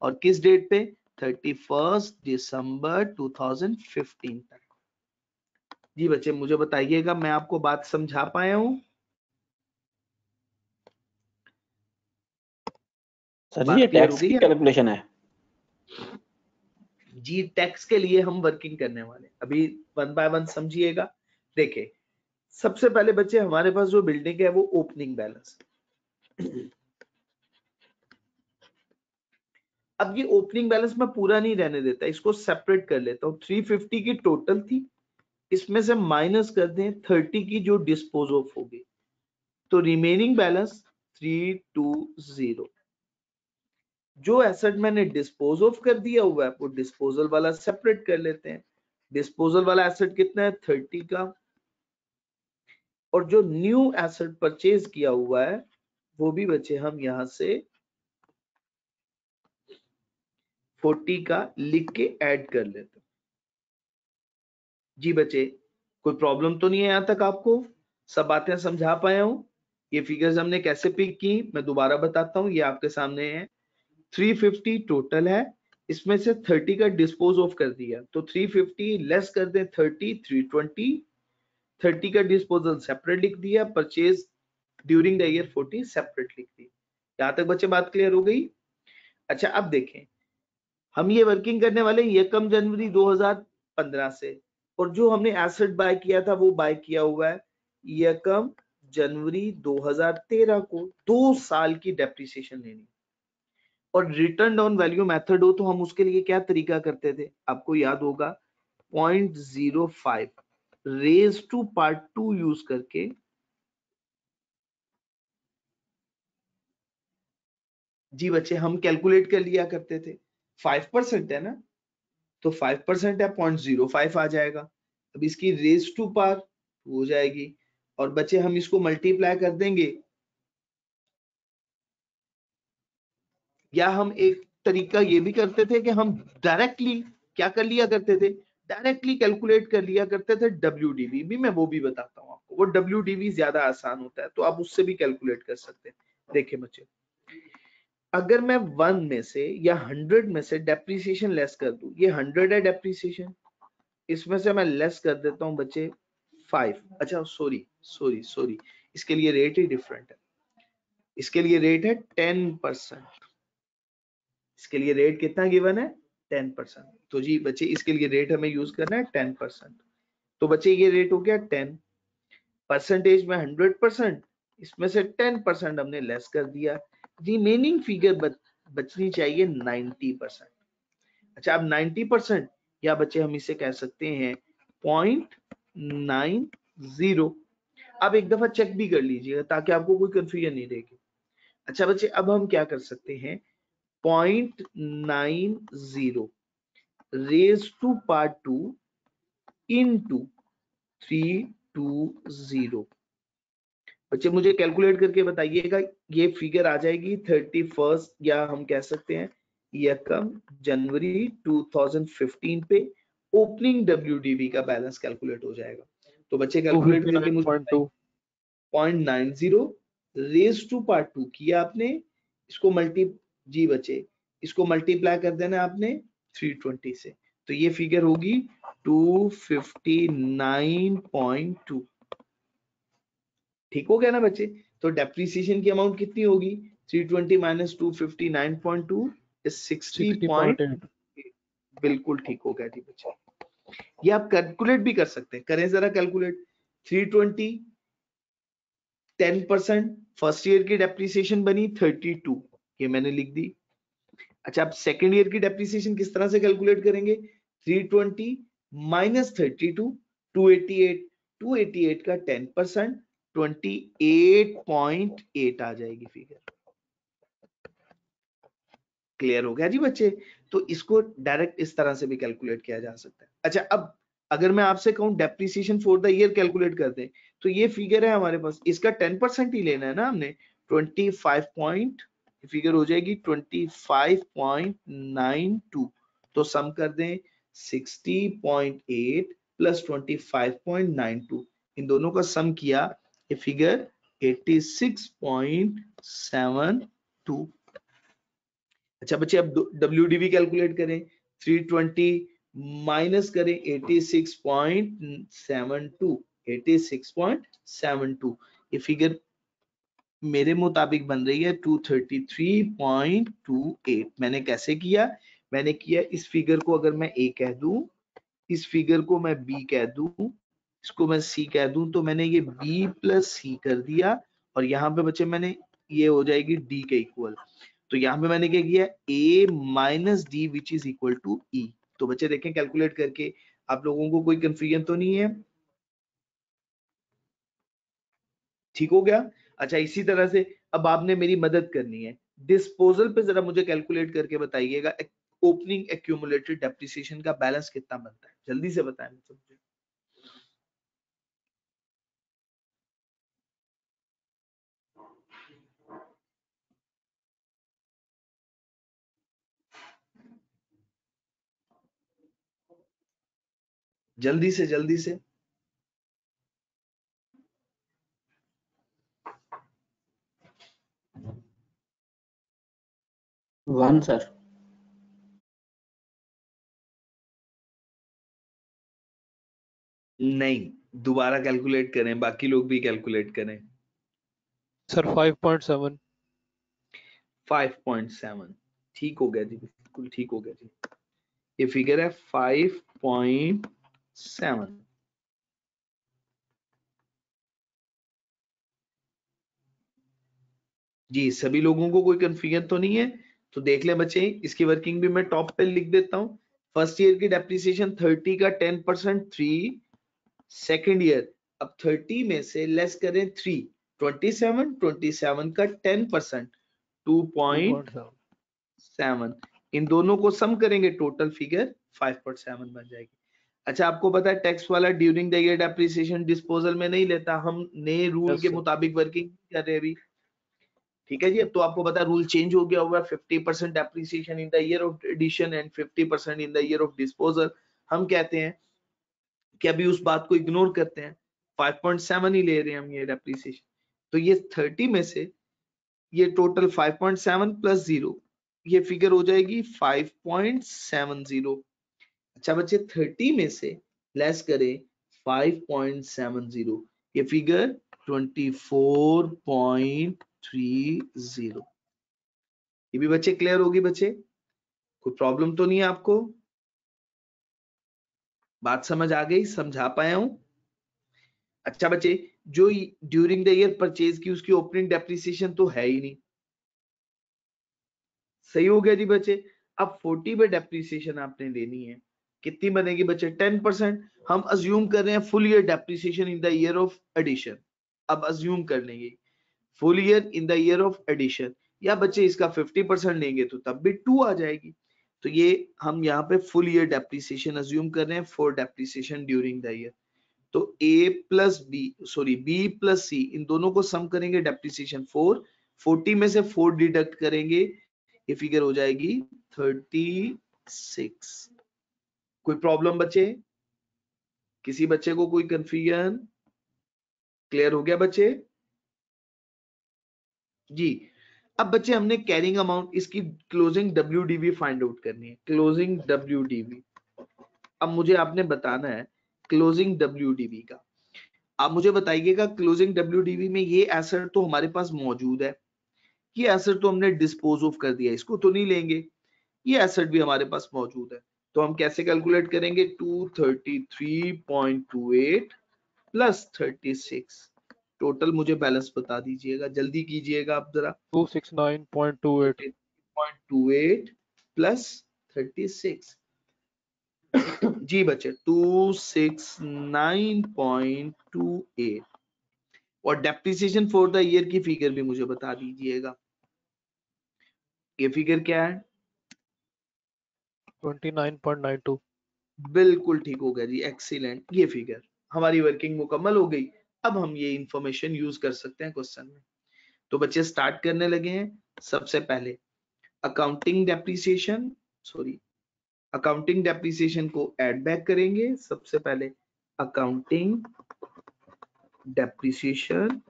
Speaker 2: और किस डेट पे? 31 दिसंबर 2015 तक। जी बच्चे मुझे बताइएगा, मैं आपको बात समझा पाया हूं?
Speaker 4: सर जी ये टैक्स की कैलकुलेशन है
Speaker 2: जी, टैक्स के लिए हम वर्किंग करने वाले, अभी वन बाय वन समझिएगा। देखिए सबसे पहले बच्चे हमारे पास जो बिल्डिंग है वो ओपनिंग बैलेंस, अब ये ओपनिंग बैलेंस मैं पूरा नहीं रहने देता, इसको सेपरेट कर लेता हूँ। 350 की टोटल थी, इसमें से माइनस कर दें 30 की जो डिस्पोज ऑफ होगी, तो रिमेनिंग बैलेंस 320। जो एसेट मैंने डिस्पोज ऑफ कर दिया हुआ है वो डिस्पोजल वाला सेपरेट कर लेते हैं। डिस्पोजल वाला एसेट कितना है 30 का, और जो न्यू एसेट परचेज किया हुआ है वो भी बचे हम यहां से 40 का लिख के ऐड कर लेते हैं। जी बच्चे, कोई प्रॉब्लम तो नहीं है यहां तक? आपको सब बातें समझा पाया हूं? ये फिगर्स हमने कैसे पिक की मैं दोबारा बताता हूं, ये आपके सामने है। 350 टोटल है, इसमें से 30 का डिस्पोज ऑफ कर दिया, तो 350 लेस कर दें 30, 320। 30 का डिस्पोजल सेपरेट लिख दिया, purchase during the year 40 separate लिख दी। यहां तक बच्चे बात क्लियर हो गई? अच्छा अब देखें, हम ये वर्किंग करने वाले 1 जनवरी 2015 से, और जो हमने एसेट बाय किया था वो बाय किया हुआ है 1 जनवरी 2013 को। 2 साल की डेप्रिसिएशन लेनी, और रिटर्न ऑन वैल्यू मेथड हो तो हम उसके लिए क्या तरीका करते थे, आपको याद होगा 0.05 रेज टू पार्ट 2 यूज करके जी बच्चे हम कैलकुलेट कर लिया करते थे। 5% है ना, तो 5% है 0.05 आ जाएगा। अब इसकी रेज टू पार हो जाएगी, और बच्चे हम इसको मल्टीप्लाई कर देंगे, या हम एक तरीका ये भी करते थे कि हम डायरेक्टली क्या कर लिया करते थे, डायरेक्टली कैलकुलेट कर लिया करते थे WDV भी। मैं वो भी बताता हूँ आपको, वो WDV ज्यादा आसान होता है, तो आप उससे भी कैलकुलेट कर सकते हैं। देखिए बच्चे, अगर मैं 1 में से या 100 में से डेप्रिसिएशन लेस कर दूं, ये 100 है डेप्रिसिएशन, इसमें से मैं लेस कर देता हूं बच्चे 5। अच्छा सॉरी, इसके लिए रेट ही डिफरेंट है, इसके लिए रेट है 10%। इसके लिए रेट कितना गिवन है 10%। तो जी बच्चे इसके लिए रेट हमें यूज करना है 10%। तो बच्चे ये रेट हो गया 10 परसेंटेज में 100%, इसमें से 10% हमने लेस कर दिया, रिमेनिंग फिगर बचनी चाहिए 90%। अच्छा अब 90%, या बच्चे हम इसे कह सकते हैं 0.90। अब एक दफा चेक भी कर लीजिएगा ताकि आपको कोई कंफ्यूजन नहीं रहेगी। अच्छा बच्चे अब हम क्या कर सकते हैं, 0.90 रेज टू पार्ट 2 इनटू 320। बच्चे मुझे कैलकुलेट करके बताइएगा, ये फिगर आ जाएगी 31, या हम कह सकते हैं 1 जनवरी 2015 पे ओपनिंग WDV का बैलेंस कैलकुलेट हो जाएगा। तो बच्चे कैलकुलेट करके मुझे 0.90 रेज टू पार्ट 2 किया आपने, इसको जी बच्चे इसको मल्टीप्लाई कर देना आपने 320 से, तो ये फिगर होगी 259.2। ठीक हो गया ना बच्चे? तो डेप्रिसिएशन की अमाउंट कितनी होगी, 320 माइनस 259.2 इज 60.8। बिल्कुल ठीक हो गया जी बच्चे। ये आप कैलकुलेट भी कर सकते हैं, करें जरा कैलकुलेट। 320 10% फर्स्ट ईयर की डेप्रिसिएशन बनी 32, ये मैंने लिख दी। अच्छा अब सेकेंड ईयर की डेप्रिसिएशन किस तरह से कैलकुलेट करेंगे, 320 माइनस 32 288, 288 का 10% 28.8 आ जाएगी फिगर। क्लियर हो गया जी बच्चे? तो इसको डायरेक्ट इस तरह से भी कैलकुलेट किया जा सकता है। अच्छा अब अगर मैं आपसे कहूं depreciation for the year calculate कर दें, तो ये फिगर है हमारे पास, इसका 10% ही लेना है ना हमने, 25 पॉइंट फिगर हो जाएगी 25.92। तो सम कर दें 60.8 प्लस 25.92, इन दोनों का सम किया, ये फिगर 86.72। अच्छा बच्चे अब WDV कैलकुलेट करें, 320 माइनस करें 86.72, 86.72, ये फिगर मेरे मुताबिक बन रही है 233.28। मैंने कैसे किया, मैंने किया इस फिगर को अगर मैं A कह दूं, इस फिगर को मैं B कह दूं, इसको मैं C कह दूं, तो मैंने ये B प्लस C कर दिया, और यहाँ पे बच्चे मैंने ये हो जाएगी D के इक्वल। तो यहाँ पे मैंने क्या किया, a minus d which is equal to e. तो बच्चे देखें कैलकुलेट करके आप लोगों को कोई कंफ्यूजन तो नहीं है, ठीक हो गया। अच्छा इसी तरह से अब आपने मेरी मदद करनी है, डिस्पोजल पे जरा मुझे कैलकुलेट करके बताइएगा ओपनिंग एक्यूमुलेटेड डेप्रिसिएशन का बैलेंस कितना बनता है, जल्दी से बताएं मुझे। जल्दी से जल्दी से।
Speaker 4: 1 सर।
Speaker 2: नहीं, दोबारा कैलकुलेट करें, बाकी लोग भी कैलकुलेट करें।
Speaker 5: सर 5.7।
Speaker 2: 5.7 ठीक हो गया जी, बिल्कुल ठीक हो गया जी। ये फिगर है 5.7। जी सभी लोगों को कोई कंफ्यूजन तो नहीं है? तो देख ले बच्चे, इसकी वर्किंग भी मैं टॉप पे लिख देता हूं। फर्स्ट ईयर की डेप्रिसिएशन 30 का 10% 3, सेकेंड ईयर अब 30 में से लेस करें 3, 27 का 10% 2.7, इन दोनों को सम करेंगे टोटल फिगर 5.7 बन जाएगी। अच्छा आपको पता है टैक्स वाला during the year depreciation disposal में नहीं लेता, हम नए रूल के मुताबिक वर्किंग कर रहे हैं अभी, ठीक है जी। अब तो आपको पता है रूल चेंज हो गया हुआ, 50% depreciation in the year of addition and 50% in the year of disposal. हम कहते हैं कि अभी उस बात को इग्नोर करते हैं, 5.7 ही ले रहे हैं हम ये डेप्रिसिएशन। तो ये 30 में से ये टोटल 5.7 प्लस 0, ये फिगर हो जाएगी 5.70। अच्छा बच्चे 30 में से लेस करें 5.70, ये फिगर 24.30। ये भी बच्चे क्लियर होगी बच्चे, कोई प्रॉब्लम तो नहीं है आपको? बात समझ आ गई, समझा पाया हूं? अच्छा बच्चे जो ड्यूरिंग द ईयर परचेज की उसकी ओपनिंग डेप्रिसिएशन तो है ही नहीं, सही हो गया जी बच्चे। अब 40 पे डेप्रिसिएशन आपने लेनी है, कितनी बनेगी बच्चे 10%। हम अज्यूम कर रहे हैं full year depreciation in the year of addition. अब अज्यूम कर लेंगे full year in the year of addition, या बच्चे इसका 50% लेंगे तो तब भी 2 आ जाएगी। तो ये हम यहाँ पे फुल ईयर डेप्रिसिएशन अज्यूम कर रहे हैं for depreciation during the year. तो A plus B sorry B plus C इन दोनों को सम करेंगे डेप्रिसिएशन 4, 40 में से 4 डिडक्ट करेंगे, ये फिगर हो जाएगी 36। कोई प्रॉब्लम बच्चे? किसी बच्चे को कोई कंफ्यूजन? क्लियर हो गया बच्चे? जी अब बच्चे हमने कैरिंग अमाउंट इसकी क्लोजिंग WDV फाइंड आउट करनी है, क्लोजिंग WDV। अब मुझे आपने बताना है क्लोजिंग WDV का। आप मुझे बताइएगा क्लोजिंग WDV में ये एसेट तो हमारे पास मौजूद है, ये एसेट तो हमने डिस्पोज ऑफ कर दिया, इसको तो नहीं लेंगे, ये एसेट भी हमारे पास मौजूद है। तो हम कैसे कैलकुलेट करेंगे, 233.28 प्लस 36, टोटल मुझे बैलेंस बता दीजिएगा, जल्दी कीजिएगा आप जरा।
Speaker 5: 269.28
Speaker 2: प्लस 36 जी बच्चे 269.28, और डेप्रिसिएशन फॉर द ईयर की फिगर भी मुझे बता दीजिएगा, ये फिगर क्या है?
Speaker 5: 29.92।
Speaker 2: बिल्कुल ठीक हो गया जी, एक्सीलेंट। ये फिगर हमारी वर्किंग मुकम्मल हो गई। अब हम ये इंफॉर्मेशन यूज कर सकते हैं क्वेश्चन में। तो बच्चे स्टार्ट करने लगे हैं। सबसे पहले अकाउंटिंग डेप्रिसिएशन अकाउंटिंग डेप्रिसिएशन को ऐड बैक करेंगे। सबसे पहले अकाउंटिंग डेप्रिसिएशन,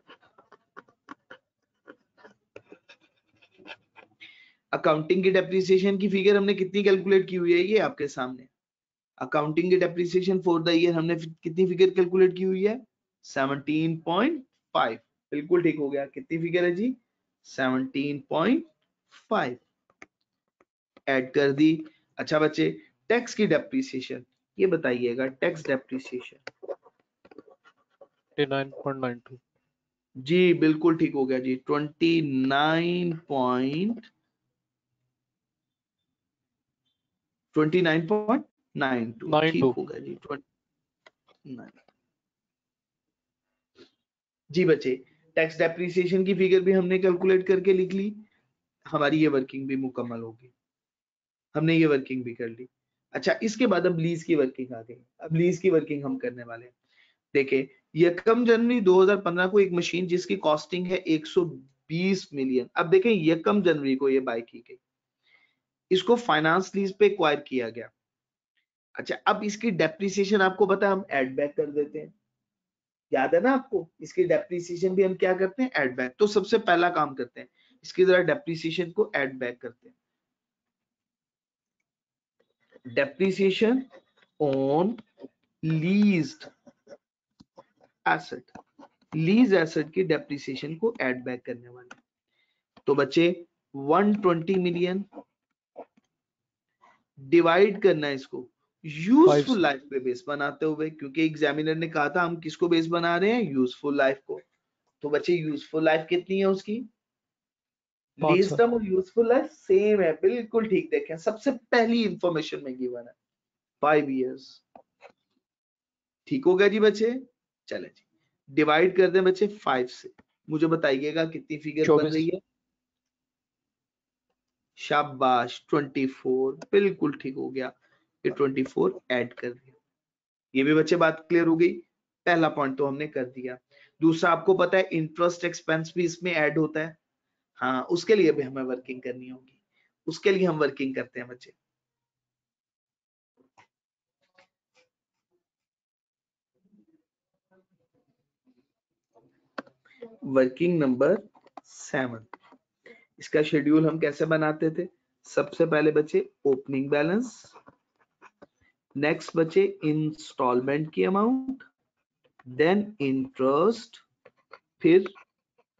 Speaker 2: अकाउंटिंग की डेप्रिसिएशन की फिगर हमने कितनी कैलकुलेट की हुई है, ये आपके सामने। अकाउंटिंग की डेप्रिसिएशन फॉर द ईयर हमने कितनी फिगर कैलकुलेट की हुई है, 17.5। बिल्कुल ठीक हो गया, कितनी फिगर है जी, 17.5 ऐड कर दी। अच्छा बच्चे टैक्स की डेप्रिसिएशन ये बताइएगा, टैक्स डेप्रिसिएशन
Speaker 5: 29.92।
Speaker 2: जी बिल्कुल ठीक हो गया जी, 29.92। 29.92 ठीक
Speaker 5: 92
Speaker 2: होगा जी 29 जी बच्चे। टैक्स डेप्रिसिएशन की फिगर भी हमने कैलकुलेट करके लिख ली, हमारी ये वर्किंग भी मुकम्मल होगी, हमने ये वर्किंग भी कर ली। अच्छा इसके बाद अब लीज की वर्किंग आ गई, अब लीज की वर्किंग हम करने वाले हैं। देखिए 1 जनवरी 2015 को एक मशीन जिसकी कॉस्टिंग है 120 मिलियन, अब देखें 1 जनवरी को ये बाय की गई, इसको फाइनेंस लीज पे एक्वायर किया गया। अच्छा अब इसकी डेप्रिसिएशन आपको पता है हम एड बैक कर देते हैं, याद है ना आपको, इसकी डेप्रिसिएशन भी हम क्या करते हैं एड बैक। तो सबसे पहला काम करते हैं इसकी जरा डेप्रिसिएशन को एड बैक करते हैं। Depreciation on leased asset, lease asset की डेप्रिसिएशन को एड बैक करने वाले। तो बच्चे 120 मिलियन डिवाइड करना है इसको यूजफुल लाइफ पे बेस बनाते हुए, क्योंकि एग्जामिनर ने कहा था हम किसको बेस बना रहे हैं यूजफुल लाइफ को। तो बच्चे यूजफुल लाइफ कितनी है उसकी, लीज टर्म और यूजफुल लाइफ सेम है, बिल्कुल ठीक। देखें सबसे पहली इंफॉर्मेशन में गिवन है 5 इयर्स, ठीक हो गया जी बच्चे। चले जी डिवाइड कर दें बच्चे 5 से, मुझे बताइएगा कितनी फिगर बन रही है। शाबाश 24, बिल्कुल ठीक हो गया, ये 24 ऐड कर दिया। ये भी बच्चे बात क्लियर हो गई, पहला पॉइंट तो हमने कर दिया। दूसरा आपको पता है इंटरेस्ट एक्सपेंस भी इसमें ऐड होता है, हाँ उसके लिए भी हमें वर्किंग करनी होगी, उसके लिए हम वर्किंग करते हैं बच्चे। वर्किंग नंबर 7, इसका शेड्यूल हम कैसे बनाते थे। सबसे पहले बच्चे ओपनिंग बैलेंस, नेक्स्ट बच्चे इंस्टॉलमेंट की अमाउंट, देन इंटरेस्ट, फिर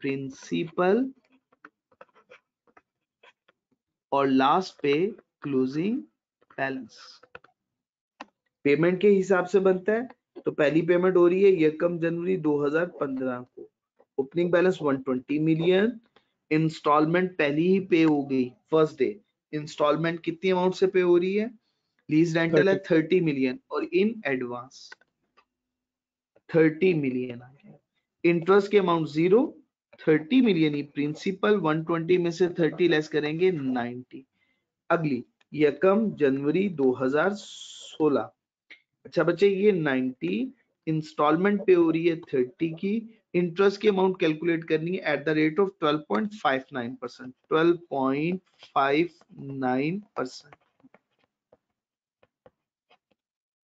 Speaker 2: प्रिंसिपल और लास्ट पे क्लोजिंग बैलेंस। पेमेंट के हिसाब से बनता है, तो पहली पेमेंट हो रही है 1 जनवरी 2015 को, ओपनिंग बैलेंस 120 मिलियन, इंस्टॉलमेंट पहली ही पे हो गई फर्स्ट डे। इंस्टॉलमेंट कितनी अमाउंट से पे हो रही है, लीज रेंटल है 30 मिलियन और इन एडवांस 30 मिलियन आ गया। इंटरेस्ट की अमाउंट 0, 30 मिलियन ही प्रिंसिपल, 120 में से 30 लेस करेंगे 90। अगली 1 जनवरी 2016। अच्छा बच्चे ये 90 इंस्टॉलमेंट पे हो रही है 30 की, इंटरेस्ट की अमाउंट कैलकुलेट करनी है एट द रेट ऑफ 12.59%, 12.59%,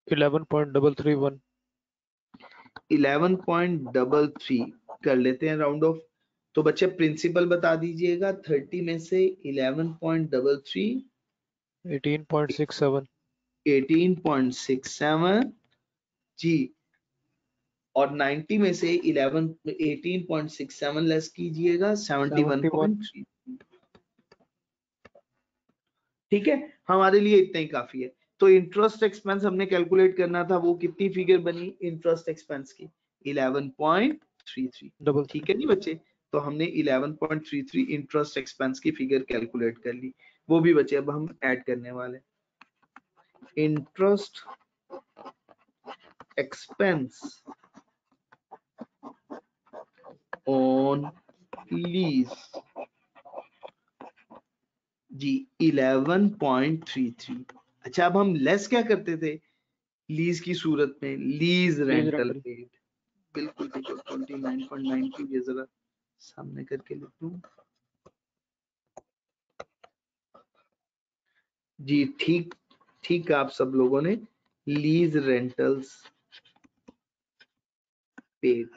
Speaker 5: 11.331
Speaker 2: 11.33 कर लेते हैं राउंड ऑफ। तो बच्चे प्रिंसिपल बता दीजिएगा 30 में से 11.33
Speaker 5: 18.67
Speaker 2: 18.67 जी, और 90 में से 18.67 लेस कीजिएगा 71.3। ठीक है हमारे लिए इतना ही काफी है। तो इंटरेस्ट एक्सपेंस हमने कैलकुलेट करना था, वो कितनी फिगर बनी इंटरेस्ट एक्सपेंस की 11.33। ठीक है नहीं बच्चे, तो हमने 11.33 इंटरेस्ट एक्सपेंस की फिगर कैलकुलेट कर ली, वो भी बच्चे अब हम ऐड करने वाले। इंटरेस्ट एक्सपेंस ऑन लीज जी 11.33। अच्छा अब हम लेस क्या करते थे लीज की सूरत में, लीज रेंटल पेड, बिल्कुल ठीक है 29.90, ये जरा सामने करके लिख दूं जी। ठीक ठीक आप सब लोगों ने लीज रेंटल्स पेड,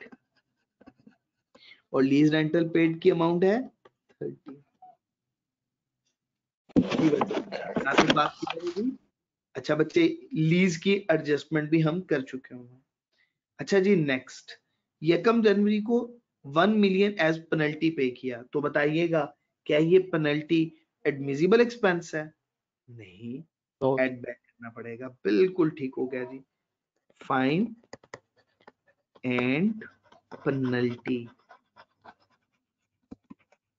Speaker 2: और लीज रेंटल पेड की अमाउंट है 30। बात की जाएगी। अच्छा बच्चे लीज की एडजस्टमेंट भी हम कर चुके हैं। अच्छा जी नेक्स्ट 1 जनवरी को 1 मिलियन एज पेनल्टी पे किया, तो बताइएगा क्या ये पेनल्टी एडमिजिबल एक्सपेंस है, नहीं, एड बैक करना पड़ेगा, बिल्कुल ठीक हो गया जी। फाइन एंड पेनल्टी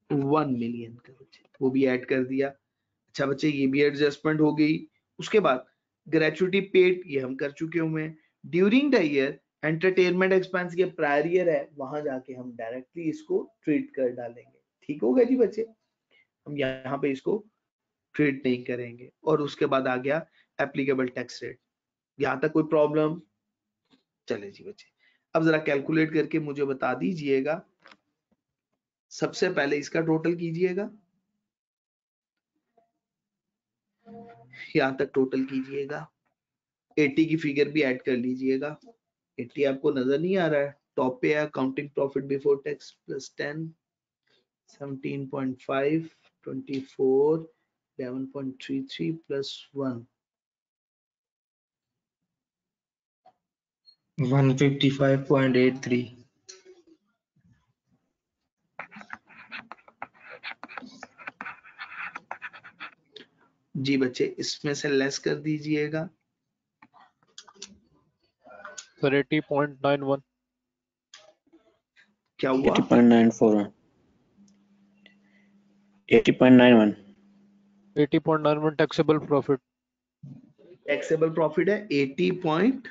Speaker 2: 1 मिलियन का बच्चे वो भी ऐड कर दिया। अच्छा बच्चे ये भी एडजस्टमेंट हो गई, उसके बाद ग्रेचुटी पेड ये हम कर चुके हुए हैं। During the year entertainment expense ये प्रायर ईयर है, वहां जाके हम डायरेक्टली इसको ट्रीट कर डालेंगे। ठीक होगा जी बच्चे, हम यहाँ पे इसको ट्रीट नहीं करेंगे। और उसके बाद आ गया एप्लीकेबल टैक्स रेट। यहाँ तक कोई प्रॉब्लम? चले जी बच्चे, अब जरा कैलकुलेट करके मुझे बता दीजिएगा। सबसे पहले इसका टोटल कीजिएगा, यहाँ तक टोटल कीजिएगा। 80 की फिगर भी ऐड कर लीजिएगा। 80 आपको नजर नहीं आ रहा है? टॉप पे है accounting profit before tax plus 10, 17.5, 24, 11.33 plus 1,
Speaker 3: 155.83।
Speaker 2: जी बच्चे, इसमें से लेस कर दीजिएगा।
Speaker 5: सर 80.91।
Speaker 2: क्या हुआ?
Speaker 4: 80.94 80.91
Speaker 5: 80.91 टैक्सेबल प्रॉफिट।
Speaker 2: टैक्सेबल प्रॉफिट है
Speaker 5: 91।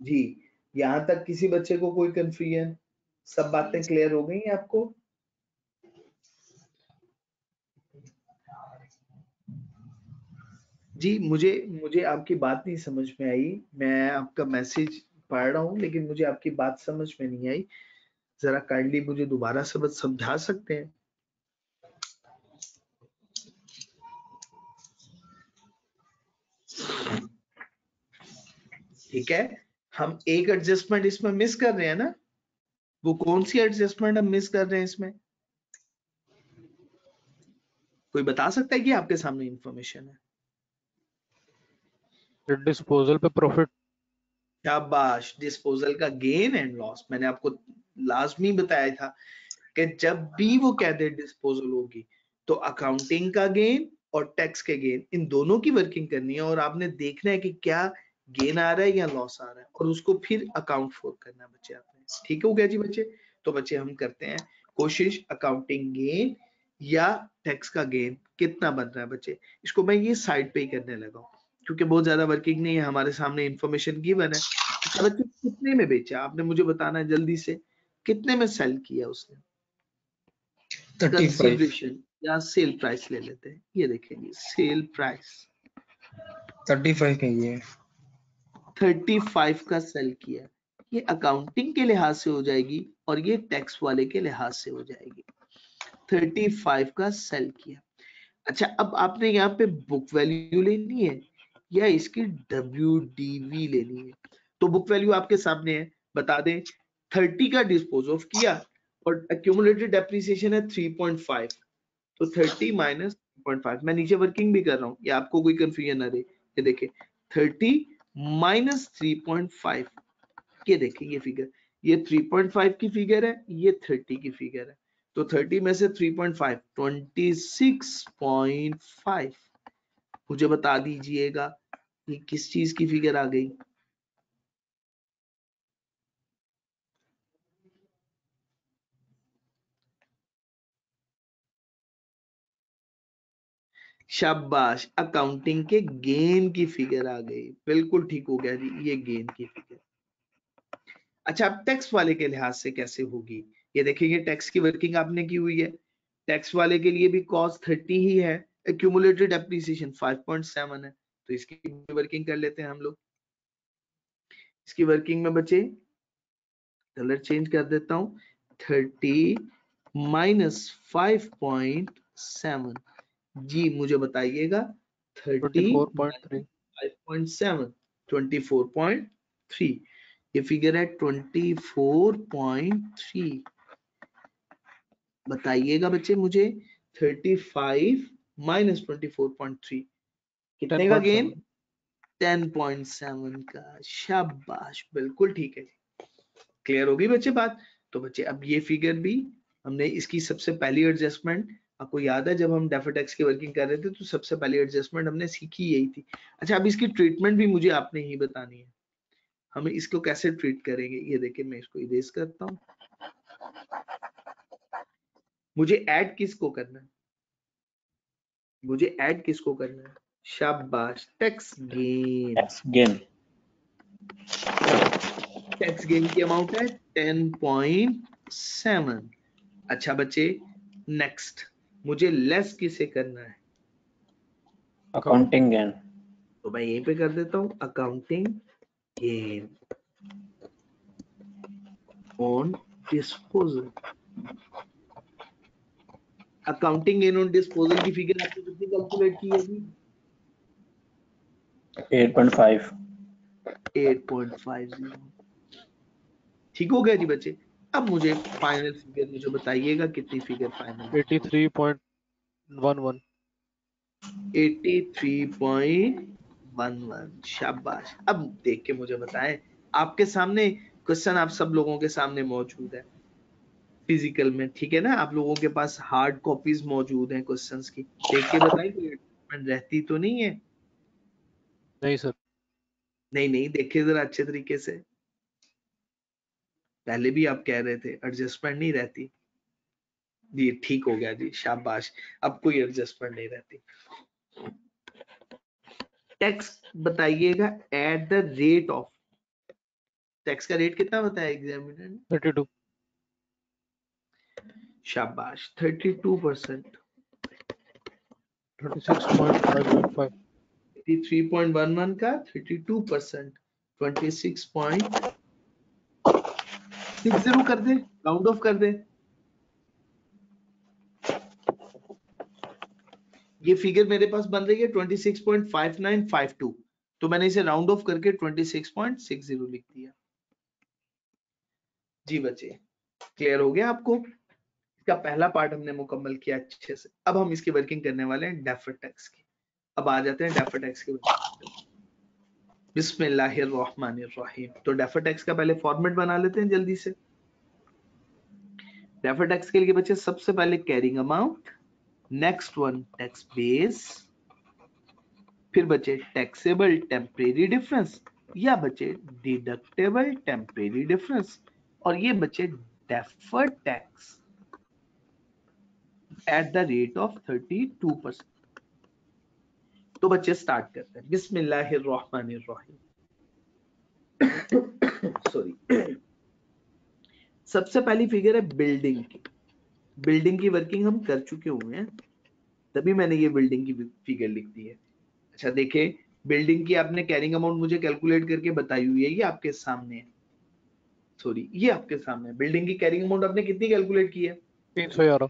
Speaker 2: जी, यहाँ तक किसी बच्चे को कोई कंफ्यूजन? सब बातें क्लियर हो गई हैं आपको? जी, मुझे आपकी बात नहीं समझ में आई। मैं आपका मैसेज पढ़ रहा हूँ लेकिन मुझे आपकी बात समझ में नहीं आई। जरा काइंडली मुझे दोबारा से समझा सकते हैं? ठीक है, हम एक एडजस्टमेंट इसमें मिस कर रहे हैं ना? वो कौन सी एडजस्टमेंट हम मिस कर रहे हैं इसमें? कोई बता सकता है कि आपके सामने इंफॉर्मेशन है?
Speaker 5: डिस्पोजल पे प्रॉफिट।
Speaker 2: शाबाश, डिस्पोजल का गेन एंड लॉस। मैंने आपको लाजमी बताया था कि जब भी वो कह दे डिस्पोजल होगी तो अकाउंटिंग का गेन और टैक्स के गेन, इन दोनों की वर्किंग करनी है और आपने देखना है कि क्या गेन आ रहा है या लॉस आ रहा है और उसको फिर अकाउंट फॉर करना है बच्चे आपने। ठीक हो गया जी बच्चे? तो बच्चे हम करते हैं कोशिश, अकाउंटिंग गेन या टैक्स का गेन कितना बन रहा है बच्चे, इसको मैं ये साइड पे ही करने लगा हूँ क्योंकि बहुत ज्यादा वर्किंग नहीं है, हमारे सामने इंफॉर्मेशन गिवन है। अच्छा बच्चे, कितने में बेचा आपने मुझे बताना है जल्दी से, कितने में सेल किया उसने?
Speaker 3: 35।
Speaker 2: कंसीडरेशन या सेल प्राइस ले लेते हैं, ये देखेंगे सेल प्राइस
Speaker 3: 35 में ये
Speaker 2: 35 का सेल किया। ये अकाउंटिंग के लिहाज से हो जाएगी और ये टैक्स वाले के लिहाज से हो जाएगी। 35 का सेल किया। अच्छा, अब आपने यहाँ पे बुक वैल्यू लेनी है या इसकी WDV लेनी है? तो बुक वैल्यू आपके सामने है, बता दें 30 का डिस्पोज ऑफ किया और एक्यूमुलेटेड डेप्रिसिएशन है 3.5, तो 30 माइनस 3.5। मैं नीचे वर्किंग भी कर रहा हूँ, ये आपको कोई कंफ्यूजन ना दे। ये देखिए 30 माइनस 3.5, ये देखिए ये फिगर, ये 3.5 की फिगर है, ये 30 की फिगर है। तो 30 में से 3.5 26.5। मुझे बता दीजिएगा ये किस चीज की फिगर आ गई? शाबाश, अकाउंटिंग के गेन की फिगर आ गई। बिल्कुल ठीक हो गया जी, ये गेन की फिगर। अच्छा, अब टैक्स वाले के लिहाज से कैसे होगी? ये देखिए टैक्स की वर्किंग आपने की हुई है। टैक्स वाले के लिए भी कॉस्ट 30 ही है, एक्यूमुलेटेड एप्रिसिएशन 5.7 है, तो इसकी वर्किंग कर लेते हैं हम लोग। इसकी वर्किंग में बचे, कलर चेंज कर देता हूं, 30 माइनस 5.7। जी मुझे बताइएगा 30
Speaker 5: 24.3।
Speaker 2: 5.7 24.3, ये फिगर है 24.3। बताइएगा बच्चे मुझे 35 माइनस 24.3 कितने का गेन?
Speaker 5: 10.7।
Speaker 2: 10.7 का। शाबाश, बिल्कुल ठीक है। क्लियर होगी बच्चे बात? तो बच्चे अब ये फिगर भी हमने इसकी सबसे पहली एडजस्टमेंट, आपको याद है जब हम डेफर्ड टैक्स की वर्किंग कर रहे थे तो सबसे पहली एडजस्टमेंट हमने सीखी यही थी। अच्छा अब इसकी ट्रीटमेंट भी मुझे आपने ही बतानी है, हमें इसको कैसे ट्रीट करेंगे। ये देखिए मैं इसको इरेज करता हूँ। मुझे ऐड किसको करना है, मुझे ऐड किसको करना है, शाबाश, tax gain.
Speaker 4: Tax gain.
Speaker 2: Tax gain की अमाउंट है 10.7। अच्छा बच्चे नेक्स्ट मुझे लेस किसे करना है,
Speaker 4: Accounting gain.
Speaker 2: तो मैं यहीं पे कर देता हूँ accounting gain on disposal. Accounting gain on disposal की फिगर आपने कितनी कैलकुलेट की है जी?
Speaker 4: 8.5.
Speaker 2: 8.50। ठीक हो गया जी बच्चे। अब मुझे फाइनल फिगर मुझे बताइएगा कितनी फिगर फाइनल?
Speaker 5: 83.11।
Speaker 2: 83.11। शाबाश। अब देख के मुझे बताएं, आपके सामने क्वेश्चन आप सब लोगों के सामने मौजूद है फिजिकल में, ठीक है ना, आप लोगों के पास हार्ड कॉपीज मौजूद हैं क्वेश्चंस की, देख के बताएं कोई एडजस्टमेंट रहती तो नहीं है?
Speaker 5: नहीं सर।
Speaker 2: नहीं नहीं, देखे जरा अच्छे तरीके से, पहले भी आप कह रहे थे एडजस्टमेंट नहीं रहती। जी ठीक हो गया जी, शाबाश, अब कोई एडजस्टमेंट नहीं रहती। टैक्स बताइएगा at the rate of, tax का रेट कितना बताया एग्जामिनर ने?
Speaker 5: 32।
Speaker 2: शाबाश, 32%।
Speaker 5: 36.595।
Speaker 2: 83.11 का 32%, 26.60 कर दे, राउंड ऑफ कर दे। ये फिगर मेरे पास बन रही है 26.5952, तो मैंने इसे राउंड ऑफ करके 26.60 लिख दिया। जी बच्चे क्लियर हो गया आपको? इसका पहला पार्ट हमने मुकम्मल किया अच्छे से। अब हम इसकी वर्किंग करने वाले हैं डेफर्ड टैक्स की। अब आ जाते हैं डेफर्ड टैक्स के बिस्मिल्लाहिर्रहमानिर्रहीम। तो डेफर्ड टैक्स का पहले फॉर्मेट बना लेते हैं जल्दी से। डेफर्ड टैक्स के लिए बच्चे सबसे पहले carrying amount, next one tax base, फिर बच्चे टैक्सेबल टेम्परेरी डिफरेंस या बच्चे डिडक्टेबल टेम्परेरी डिफरेंस, और ये बच्चे deferred tax at the rate of 32%। तो बच्चे स्टार्ट करते हैं, बिस्मिल्लाहिर्रहमानिर्रहीम। सॉरी। सबसे पहली फिगर है बिल्डिंग की। बिल्डिंग की वर्किंग हम कर चुके हुए हैं, तभी मैंने ये बिल्डिंग की फिगर लिख दी है। अच्छा देखे, बिल्डिंग की आपने कैरिंग अमाउंट मुझे कैलकुलेट करके बताई हुई है, ये आपके सामने है। सॉरी, ये आपके सामने है। बिल्डिंग की कैरिंग अमाउंट आपने कितनी कैलकुलेट की है?
Speaker 5: 311।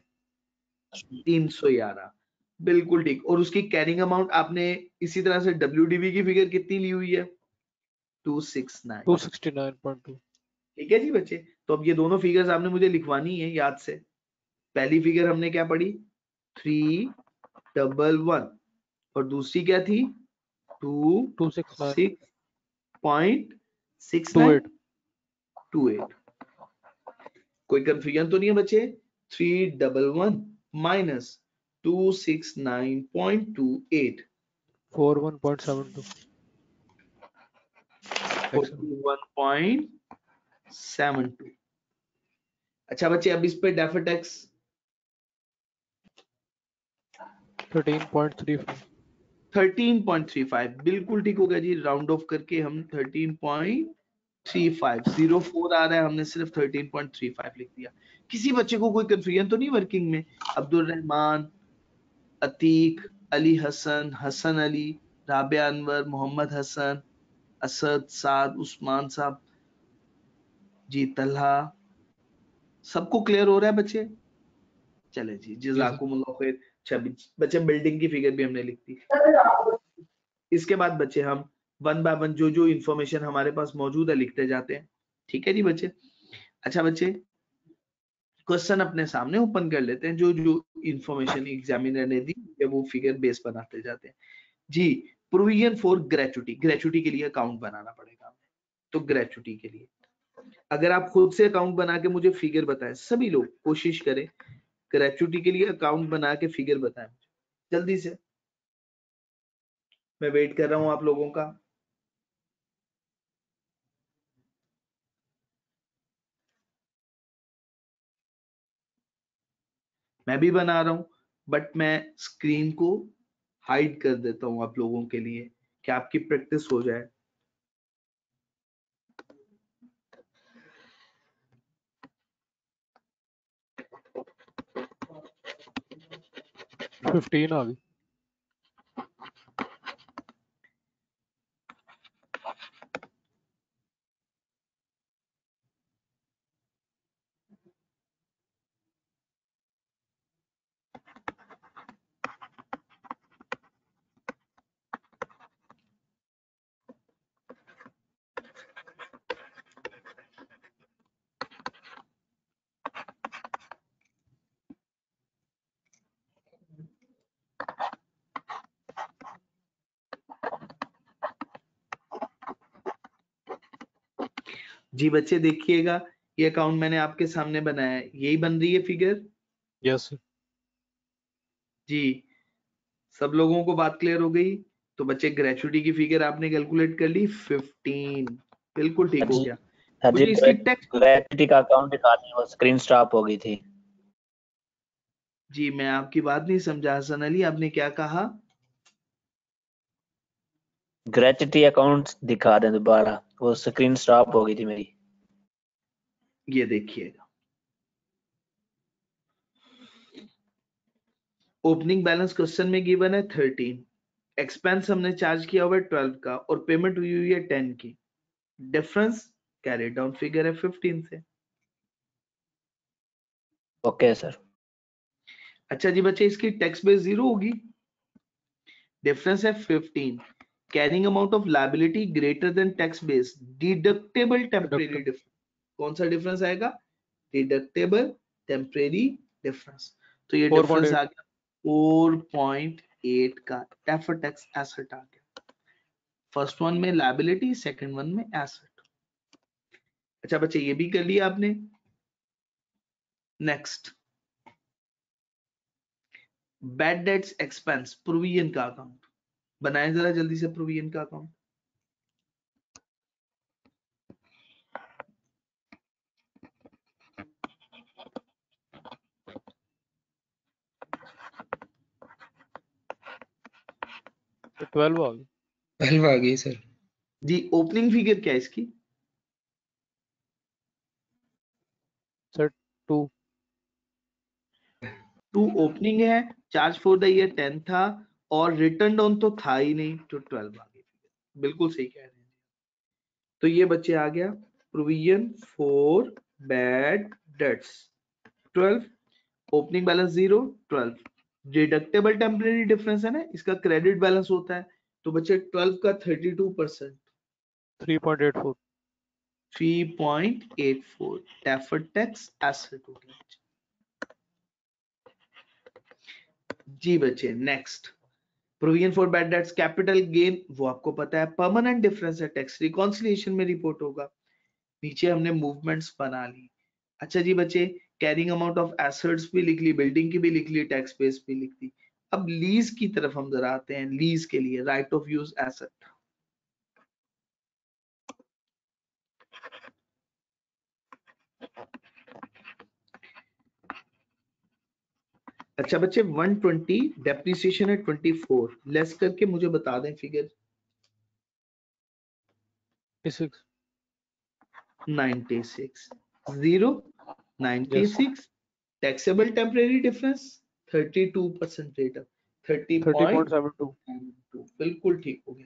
Speaker 2: 311, बिल्कुल ठीक। और उसकी कैरिंग अमाउंट आपने इसी तरह से WDV की फिगर कितनी ली हुई है? 269।
Speaker 5: 269.2।
Speaker 2: ठीक है जी बच्चे। तो अब ये दोनों फिगर्स आपने मुझे लिखवानी है याद से। पहली फिगर हमने क्या पढ़ी? 311, और दूसरी क्या थी? 26.6928। कोई कंफ्यूजन तो नहीं है बच्चे? 311 माइनस 269.28,
Speaker 5: 41.72।
Speaker 2: 41.72। अच्छा बच्चे अब इस पे डेफर्ड टैक्स
Speaker 5: 13.35।
Speaker 2: 13.35, बिल्कुल ठीक हो गया जी। राउंड ऑफ करके हम 13.35, 04 आ रहा है, हमने सिर्फ 13.35 लिख दिया। किसी बच्चे को कोई कंफ्यूजन तो नहीं वर्किंग में? अब्दुल रहमान, अतीक, अली हसन, हसन अली, राबिया अनवर, मोहम्मद हसन, असद, साद, उस्मान साहब जी, तलहा, सबको क्लियर हो रहा है बच्चे? चले जी, जज़ाकुमुल्लाह खैर। अच्छा बच्चे बिल्डिंग की फिगर भी हमने लिख दी। इसके बाद बच्चे हम वन बाय वन जो जो इंफॉर्मेशन हमारे पास मौजूद है लिखते जाते हैं। ठीक है जी बच्चे। अच्छा बच्चे क्वेश्चन अपने सामने ओपन कर लेते हैं, जो जो इंफॉर्मेशन एग्जामिनर ने दी वो फिगर बेस बनाते जाते हैं जी। प्रोविजन फॉर ग्रेचुटी, ग्रेचुटी के लिए अकाउंट बनाना पड़ेगा हमें। तो ग्रेचुटी के लिए अगर आप खुद से अकाउंट बना के मुझे फिगर बताएं, सभी लोग कोशिश करें ग्रेचुटी के लिए अकाउंट बना के फिगर बताएं जल्दी से, मैं वेट कर रहा हूं आप लोगों का। मैं भी बना रहा हूं, बट मैं स्क्रीन को हाइड कर देता हूं आप लोगों के लिए कि आपकी प्रैक्टिस हो जाए।
Speaker 5: फिफ्टीन आ गई।
Speaker 2: जी बच्चे देखिएगा, ये अकाउंट मैंने आपके सामने बनाया है, यही बन रही है फिगर।
Speaker 5: Yes sir.
Speaker 2: जी सब लोगों को बात क्लियर हो गई? तो बच्चे ग्रेचुटी की फिगर आपने कैलकुलेट कर ली 15, बिल्कुल ठीक हो गया।
Speaker 4: जी
Speaker 2: मुझे इसकी टेक्स्ट,
Speaker 4: ग्रेचुटी का अकाउंट दिखा दी, वो स्क्रीन स्टॉप हो गई थी।
Speaker 2: जी मैं आपकी बात नहीं समझा हसन अली, आपने क्या कहा?
Speaker 4: ग्रेचुटी अकाउंट दिखा दें दोबारा, वो स्क्रीन स्टॉप हो गई थी मेरी।
Speaker 2: ये देखिएगा, ओपनिंग बैलेंस क्वेश्चन में गिवन है 13, एक्सपेंस हमने चार्ज किया हुआ है 12 का और पेमेंट हुई हुई है 10 की, डिफरेंस कैरी डाउन फिगर है 15 से।
Speaker 4: Okay sir.
Speaker 2: अच्छा जी बच्चे, इसकी टैक्स बेस 0 होगी, डिफरेंस है 15, carrying amount of liability greater than tax base, deductible temporary difference, कौन सा डिफरेंस आएगा? Deductible temporary difference. तो ये डिफरेंस
Speaker 5: 4.8।
Speaker 2: आ गया 4.8 का डेफर्ड टैक्स एसेट आ गया, फर्स्ट वन में लायबिलिटी, सेकंड वन में एसेट। अच्छा बच्चे ये भी कर लिया आपने। Next, bad debts expense, provision का अकाउंट बनाए जरा जल्दी से, प्रोविजन का अकाउंट।
Speaker 5: तो 12 आ गई।
Speaker 3: 12 आ गई सर।
Speaker 2: जी ओपनिंग फिगर क्या है इसकी?
Speaker 5: सर 2।
Speaker 2: 2 ओपनिंग है, चार्ज फॉर द ईयर 10 था और रिटर्न डाउन तो था ही नहीं, तो 12 आ गई। बिल्कुल सही कह रहे हैं। तो ये बच्चे आ गया provision for bad debts 12, opening balance 0, 12, deductible temporary difference है ना, इसका क्रेडिट बैलेंस होता है, तो बच्चे 12 का 32%,
Speaker 5: 3.84।
Speaker 2: 3.84 डेफर्ड टैक्स एसेट हो गया। जी बच्चे next, provision for bad debts capital gain, वो आपको पता है परमानेंट डिफरेंस है, टैक्स रिकॉन्सिलिएशन में रिपोर्ट होगा। नीचे हमने मूवमेंट्स बना ली। अच्छा जी बच्चे, कैरिंग अमाउंट ऑफ एसेट्स भी लिख ली, बिल्डिंग की भी लिख ली, टैक्स बेस भी लिख ली। अब लीज की तरफ हम जरा आते हैं, लीज के लिए राइट ऑफ यूज एसेट। अच्छा बच्चे 120, डेप्रिसिएशन है 24, लेस करके मुझे बता दें figure.
Speaker 5: 96।
Speaker 2: 96, 0,
Speaker 5: yes
Speaker 2: 96, taxable temporary difference 32% rate of
Speaker 5: 30.72।
Speaker 2: 30.72, बिल्कुल ठीक हो गया।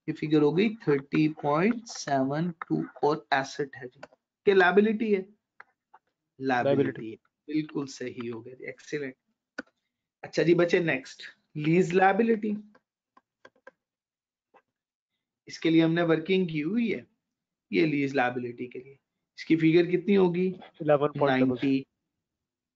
Speaker 2: ये फिगर हो गई 30.72 और एसेट है जी के लायबिलिटी है, लायबिलिटी है, बिल्कुल सही हो गया, एक्सीलेंट। अच्छा जी बच्चे नेक्स्ट, लीज लायबिलिटी, इसके लिए हमने वर्किंग की हुई है, ये लीज लायबिलिटी के लिए इसकी फिगर कितनी होगी?
Speaker 5: 11.33।
Speaker 2: 90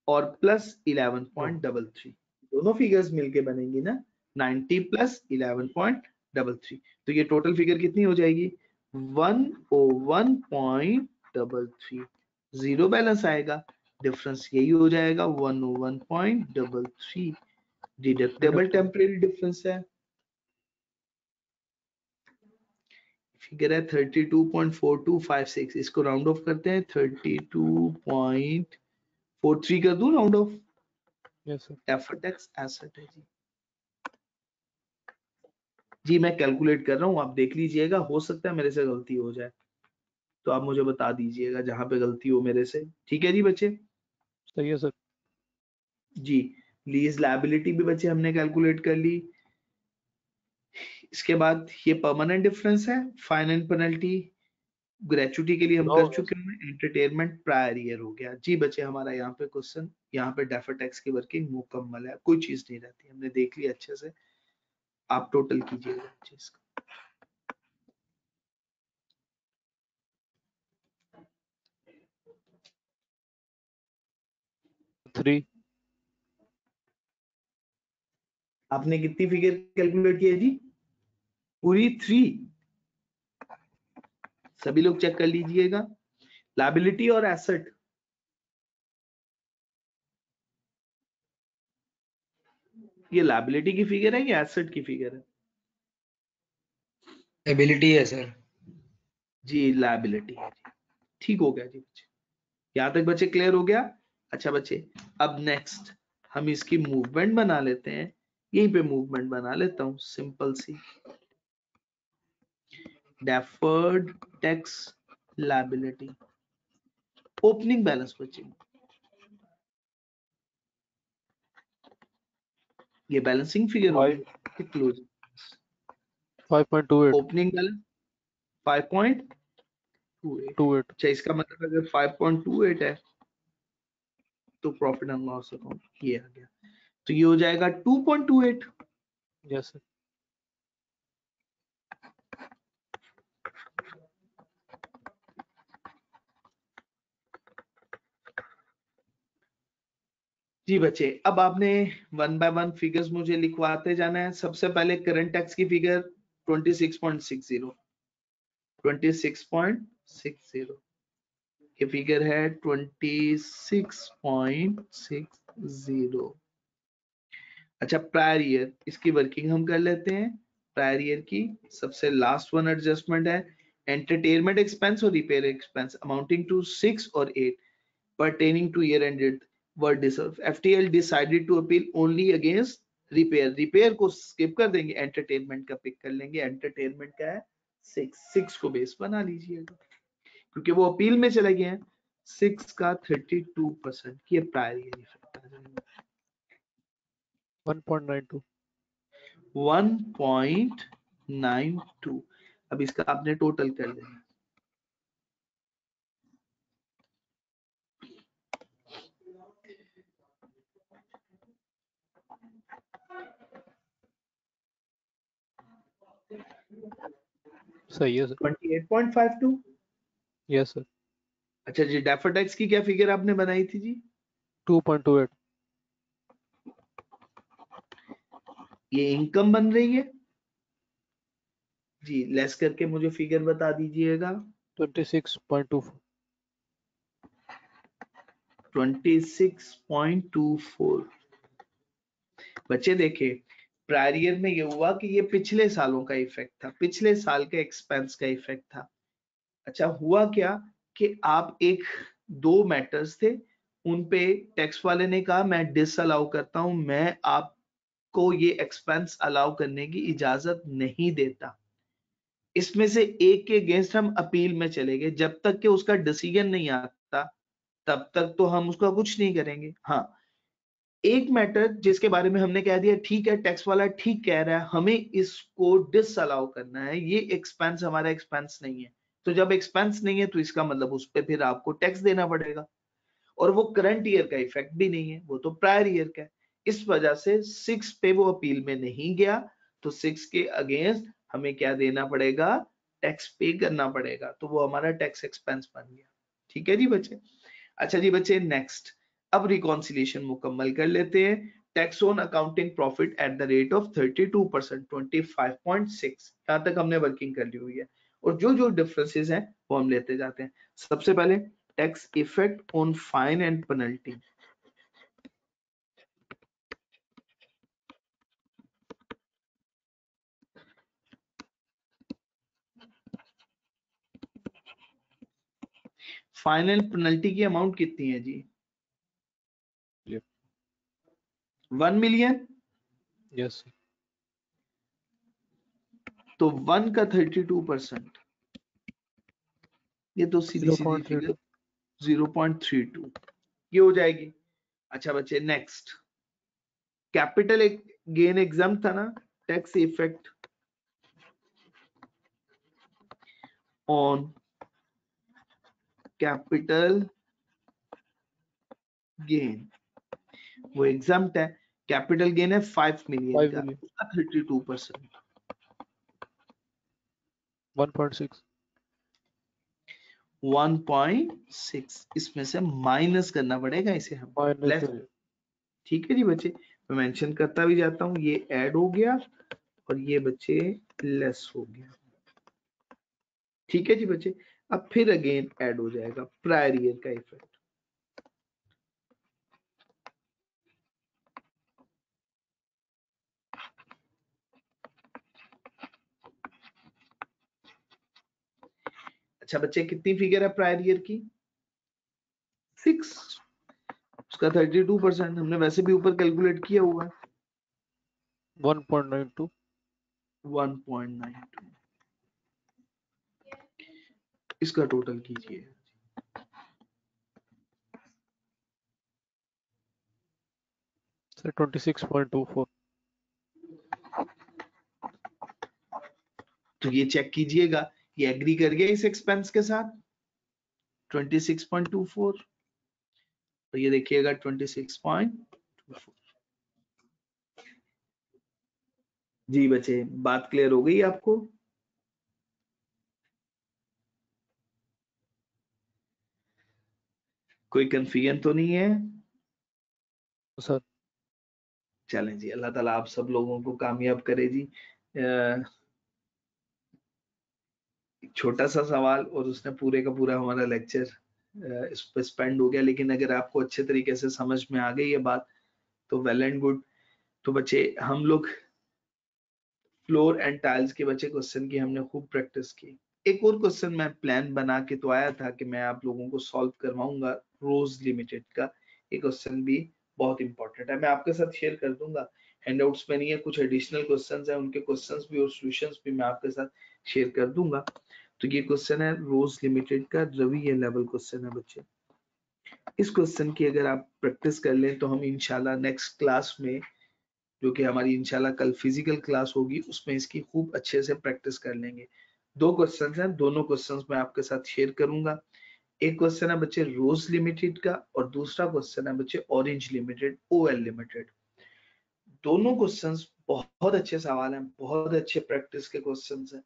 Speaker 2: और प्लस 11.33, दोनों फिगर्स मिलके बनेंगी ना, 90 प्लस 11.33, तो ये टोटल फिगर कितनी हो जाएगी? 101.33 1.33 जीरो बैलेंस आएगा, डिफरेंस यही हो जाएगा 101.33 डिडक्टेबल टेम्परेरी डिफरेंस है। फिगर है 32.4256, इसको राउंड ऑफ करते हैं 32.43 कर दूं round of.
Speaker 5: Yes sir.
Speaker 2: Deferred tax asset है जी मैं कैलकुलेट कर रहा हूँ, आप देख लीजिएगा, हो सकता है मेरे से गलती हो जाए तो आप मुझे बता दीजिएगा जहां पे गलती हो मेरे से। ठीक है जी बच्चे।
Speaker 5: सही है सर।
Speaker 2: जी लीज लायबिलिटी भी बच्चे हमने कैलकुलेट कर ली। इसके बाद ये परमानेंट डिफरेंस है, फाइन एंड पेनल्टी ग्रेचुटी के लिए हम कर चुके हैं, एंटरटेनमेंट प्रायर ईयर हो गया जी बच्चे। हमारा यहाँ पे क्वेश्चन, यहाँ पे डेफर्ड टैक्स की वर्किंग मुकम्मल है, कोई चीज नहीं रहती, हमने देख लिया अच्छे से। आप टोटल कीजिएगा बच्चे इसका।
Speaker 5: थ्री।
Speaker 2: आपने कितनी फिगर कैलकुलेट की है जी? पूरी 3। सभी लोग चेक कर लीजिएगा। लायबिलिटी और एसेट, ये लायबिलिटी की फिगर है या एसेट की फिगर है?
Speaker 3: एबिलिटी है सर।
Speaker 2: जी लायबिलिटी है जी, ठीक हो गया जी बच्चे। यहां तक बच्चे क्लियर हो गया? अच्छा बच्चे अब नेक्स्ट हम इसकी मूवमेंट बना लेते हैं, यहीं पे मूवमेंट बना लेता हूं सिंपल सी। Deferred tax liability opening balance बच्चे, ये बैलेंसिंग फिगर होगी क्लोजिंग।
Speaker 5: 5.28।
Speaker 2: Opening balance 5.28। अच्छा इसका मतलब अगर 5.28 है तो प्रॉफिट एंड लॉस अकाउंट ये आ गया, तो ये हो जाएगा 2.28।
Speaker 5: Yes sir.
Speaker 2: जी बच्चे अब आपने 1 बाय 1 फिगर्स मुझे लिखवाते जाना है। सबसे पहले करंट टैक्स की फिगर 26.60, 26.60 ये फिगर है 26.60। अच्छा प्रायर ईयर, इसकी वर्किंग हम कर लेते हैं। प्रायर ईयर की सबसे लास्ट वन एडजस्टमेंट है एंटरटेनमेंट एक्सपेंस और रिपेयर एक्सपेंस अमाउंटिंग टू 6 और 8 pertaining to year ended were deserved. FTL decided to appeal only against repair. Repair को skip कर देंगे, entertainment का पिक कर लेंगे। entertainment का है 6 को बेस बना लीजिएगा क्योंकि वो अपील में चले गए हैं। 6 का 32% की प्रायर ईयर इफेक्ट आ जाएगा
Speaker 5: 1.92।
Speaker 2: 1.92। अब इसका आपने टोटल कर लेना।
Speaker 5: सही है सर।
Speaker 2: 28.52।
Speaker 5: Yes sir.
Speaker 2: अच्छा जी डेफर्ड टैक्स की क्या फिगर आपने बनाई थी जी?
Speaker 5: 2.28।
Speaker 2: ये इनकम बन रही है जी, लेस करके मुझे फिगर बता दीजिएगा।
Speaker 5: 26.24।
Speaker 2: 26.24। बच्चे देखे प्रायर ईयर में ये हुआ कि ये पिछले सालों का इफेक्ट था, पिछले साल के एक्सपेंस का इफेक्ट था। अच्छा हुआ क्या कि आप एक दो मैटर्स थे उन पे टैक्स वाले ने कहा मैं डिसअलाउ करता हूं, मैं आपको ये एक्सपेंस अलाउ करने की इजाजत नहीं देता। इसमें से एक के अगेंस्ट हम अपील में चले गए, जब तक कि उसका डिसीजन नहीं आता तब तक तो हम उसका कुछ नहीं करेंगे। हाँ एक मैटर जिसके बारे में हमने कह दिया ठीक है टैक्स वाला ठीक कह रहा है, हमें इसको डिसअलाउ करना है, ये एक्सपेंस हमारा एक्सपेंस नहीं है। तो जब एक्सपेंस नहीं है तो इसका मतलब उस पर फिर आपको टैक्स देना पड़ेगा और वो करंट ईयर का इफेक्ट भी नहीं है, वो तो प्रायर ईयर का है। इस वजह से 6 पे वो अपील में नहीं गया, तो 6 के अगेंस्ट हमें क्या देना पड़ेगा? टैक्स पे करना पड़ेगा, तो वो हमारा टैक्स एक्सपेंस बन गया। ठीक है जी बच्चे। अच्छा जी बच्चे नेक्स्ट अब रिकॉन्सिलिएशन मुकम्मल कर लेते हैं। Tax on accounting profit at the rate of 32%, 25.6 यहां तक हमने वर्किंग कर ली हुई है। और जो जो डिफरेंसेस हैं वो हम लेते जाते हैं। सबसे पहले tax effect on fine and penalty. Fine and penalty की अमाउंट कितनी है जी?
Speaker 5: Yep.
Speaker 2: 1 मिलियन।
Speaker 5: Yes, sir.
Speaker 2: तो 1 का 32%, ये तो सीधी सीधी फिगर 0.32 ये हो जाएगी। अच्छा बच्चे नेक्स्ट, कैपिटल गेन एग्जाम था ना, tax effect on capital gain, वो एग्जाम है। कैपिटल गेन है 5 मिलियन
Speaker 5: 5
Speaker 2: का,
Speaker 5: million.
Speaker 2: उसका 32%।
Speaker 5: 1.6.
Speaker 2: 1.6 इसमें से माइनस करना पड़ेगा इसे हम
Speaker 5: Minus.
Speaker 2: प्लस। ठीक है जी बच्चे, मैं मेंशन करता भी जाता हूँ, ये ऐड हो गया और ये बच्चे लेस हो गया। ठीक है जी बच्चे, अब फिर अगेन ऐड हो जाएगा प्रायर ईयर का इफेक्ट। अच्छा बच्चे, कितनी फिगर है प्रायर ईयर की? 6, उसका 32%। हमने वैसे भी ऊपर कैलकुलेट किया हुआ है
Speaker 5: 1.92.
Speaker 2: 1.92। इसका टोटल कीजिए।
Speaker 5: Sir, 26.24.
Speaker 2: तो ये चेक कीजिएगा, ये एग्री कर गया इस एक्सपेंस के साथ 26.24, तो ये देखिएगा 26.24। जी बच्चे, बात क्लियर हो गई आपको? कोई कंफ्यूजन तो नहीं है?
Speaker 5: Sir,
Speaker 2: चलें जी, अल्लाह ताला आप सब लोगों को कामयाब करे जी। छोटा सा सवाल और उसने पूरे का पूरा हमारा लेक्चर इस पर स्पेंड हो गया, लेकिन अगर आपको अच्छे तरीके से समझ में आ गई ये बात तो वेल एंड गुड। तो बच्चे हम लोग फ्लोर एंड टाइल्स के बच्चे क्वेश्चन की हमने खूब प्रैक्टिस की। एक और क्वेश्चन मैं प्लान बना के तो आया था कि मैं आप लोगों को सॉल्व करवाऊंगा, रोज लिमिटेड का। ये क्वेश्चन भी बहुत इंपॉर्टेंट है, मैं आपके साथ शेयर कर दूंगा। हैंडआउट्स में नहीं है, कुछ एडिशनल क्वेश्चंस हैं, उनके क्वेश्चंस भी और सॉल्यूशंस भी मैं आपके साथ शेयर कर दूंगा। तो ये क्वेश्चन है रोज लिमिटेड का, रवि ये लेवल क्वेश्चन है बच्चे। इस क्वेश्चन की अगर आप प्रैक्टिस कर लें तो हम इंशाल्लाह नेक्स्ट क्लास में, जो कि हमारी इंशाल्लाह कल फिजिकल क्लास होगी, उसमें इसकी खूब अच्छे से प्रैक्टिस कर लेंगे। 2 क्वेश्चंस हैं, दोनों क्वेश्चंस मैं आपके साथ शेयर करूंगा। एक क्वेश्चन है बच्चे रोज लिमिटेड का और दूसरा क्वेश्चन है बच्चे ऑरेंज लिमिटेड, ओएल लिमिटेड। दोनों क्वेश्चंस बहुत अच्छे सवाल हैं, बहुत अच्छे प्रैक्टिस के क्वेश्चंस हैं।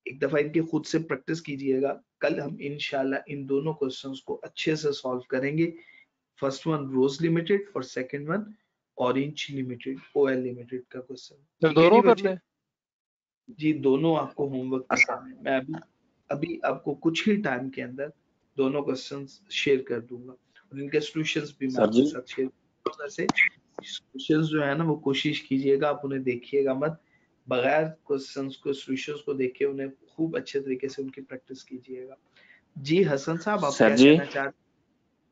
Speaker 2: एक दफा इनकी खुद से प्रैक्टिस कीजिएगा। कल हम इंशाल्लाह इन दोनों क्वेश्चंस को अच्छे से सॉल्व करेंगे। फर्स्ट वन रोज लिमिटेड और second one orange limited, OL limited का क्वेश्चन।
Speaker 5: सर
Speaker 2: ठीक है जी
Speaker 5: दोनों
Speaker 2: बच्चे?
Speaker 5: करने?
Speaker 2: जी दोनों आपको होमवर्क करना है। मैं अभी आपको कुछ ही टाइम के अंदर दोनों क्वेश्चंस शेयर कर दूंगा और इनके सॉल्यूशंस भी मैं
Speaker 4: सर
Speaker 2: आपके
Speaker 4: जी।
Speaker 2: साथ शेयर करूंगा। वैसे सॉल्यूशंस जो है ना, वो कोशिश कीजिएगा आप उन्हें देखिएगा मत, बगैर क्वेश्चंस को सॉल्यूशंस को देखे उन्हें खूब अच्छे तरीके से उनकी प्रैक्टिस कीजिएगा। जी हसन साहब, आप
Speaker 4: सर
Speaker 2: क्या
Speaker 4: जी।
Speaker 2: कहना चाहते?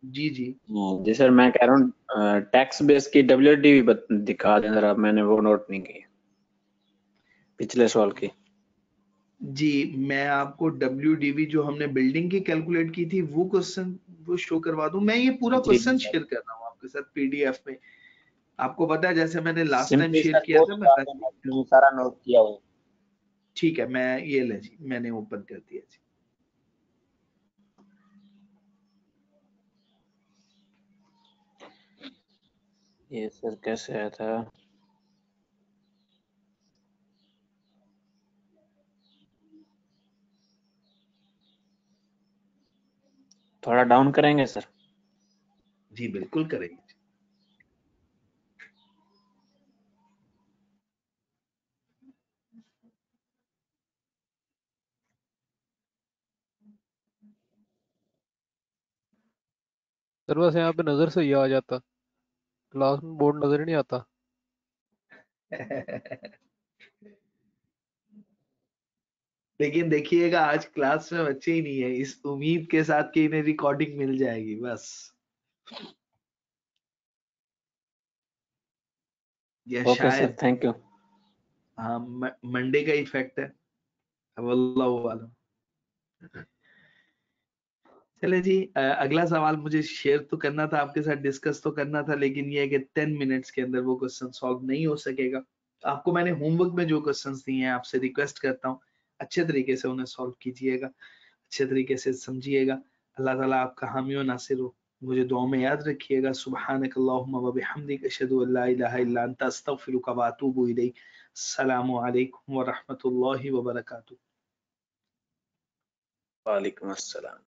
Speaker 2: जी जी
Speaker 4: जी सर, मैं कह रहा हूँ टैक्स बेस की WD भी दिखा दें जरा, मैंने वो नोट नहीं की पिछले सवाल की।
Speaker 2: जी, मैं आपको WDV जो हमने बिल्डिंग की कैलकुलेट की थी वो क्वेश्चन वो शो करवा दूं। मैं ये पूरा
Speaker 4: जी
Speaker 2: क्वेश्चन
Speaker 4: सर,
Speaker 2: शेयर कर रहा हूँ आपके साथ PDF में। आपको पता है जैसे मैंने last time
Speaker 4: simply
Speaker 2: share
Speaker 4: sir
Speaker 2: किया
Speaker 4: वो
Speaker 2: था, मैं
Speaker 4: दिखा दें, मैंने सारा नोट किया हुआ।
Speaker 2: ठीक है, मैं ये ले जी, मैंने ओपन कर दिया जी।
Speaker 4: ये सर कैसे आया था? थोड़ा डाउन करेंगे सर?
Speaker 2: जी बिल्कुल करेंगे।
Speaker 5: सर बस यहाँ पे नजर से ये आ जाता, क्लास में बोर्ड नजर ही नहीं आता।
Speaker 2: लेकिन देखिएगा आज क्लास में बच्चे ही नहीं है, इस उम्मीद के साथ कि इन्हें रिकॉर्डिंग मिल जाएगी बस। या
Speaker 4: ओके सर,
Speaker 2: शायद
Speaker 4: थैंक यू।
Speaker 2: हाँ मंडे का इफेक्ट है, वल्लाहु आलम। चले जी, अगला सवाल मुझे शेयर तो करना था आपके साथ, डिस्कस तो करना था, लेकिन ये है कि 10 मिनट्स के अंदर वो क्वेश्चन सॉल्व नहीं हो सकेगा। आपको मैंने होमवर्क में जो क्वेश्चंस दिए हैं, आपसे रिक्वेस्ट करता हूँ अच्छे तरीके से उन्हें सॉल्व कीजिएगा, अच्छे तरीके से समझिएगा। अल्लाह ताला आपका हामी और नासिर हो। मुझे दुआ में याद रखिएगा। सुब्हानक अल्लाहुम्मा व बिहम्दिक अशहदु अल्ला इलाहा इल्ला अंता अस्तगफिरुका व अतूबु इलैक। अस्सलामु अलैकुम व रहमतुल्लाहि व बरकातुहू।
Speaker 4: वालेकुम अस्सलाम।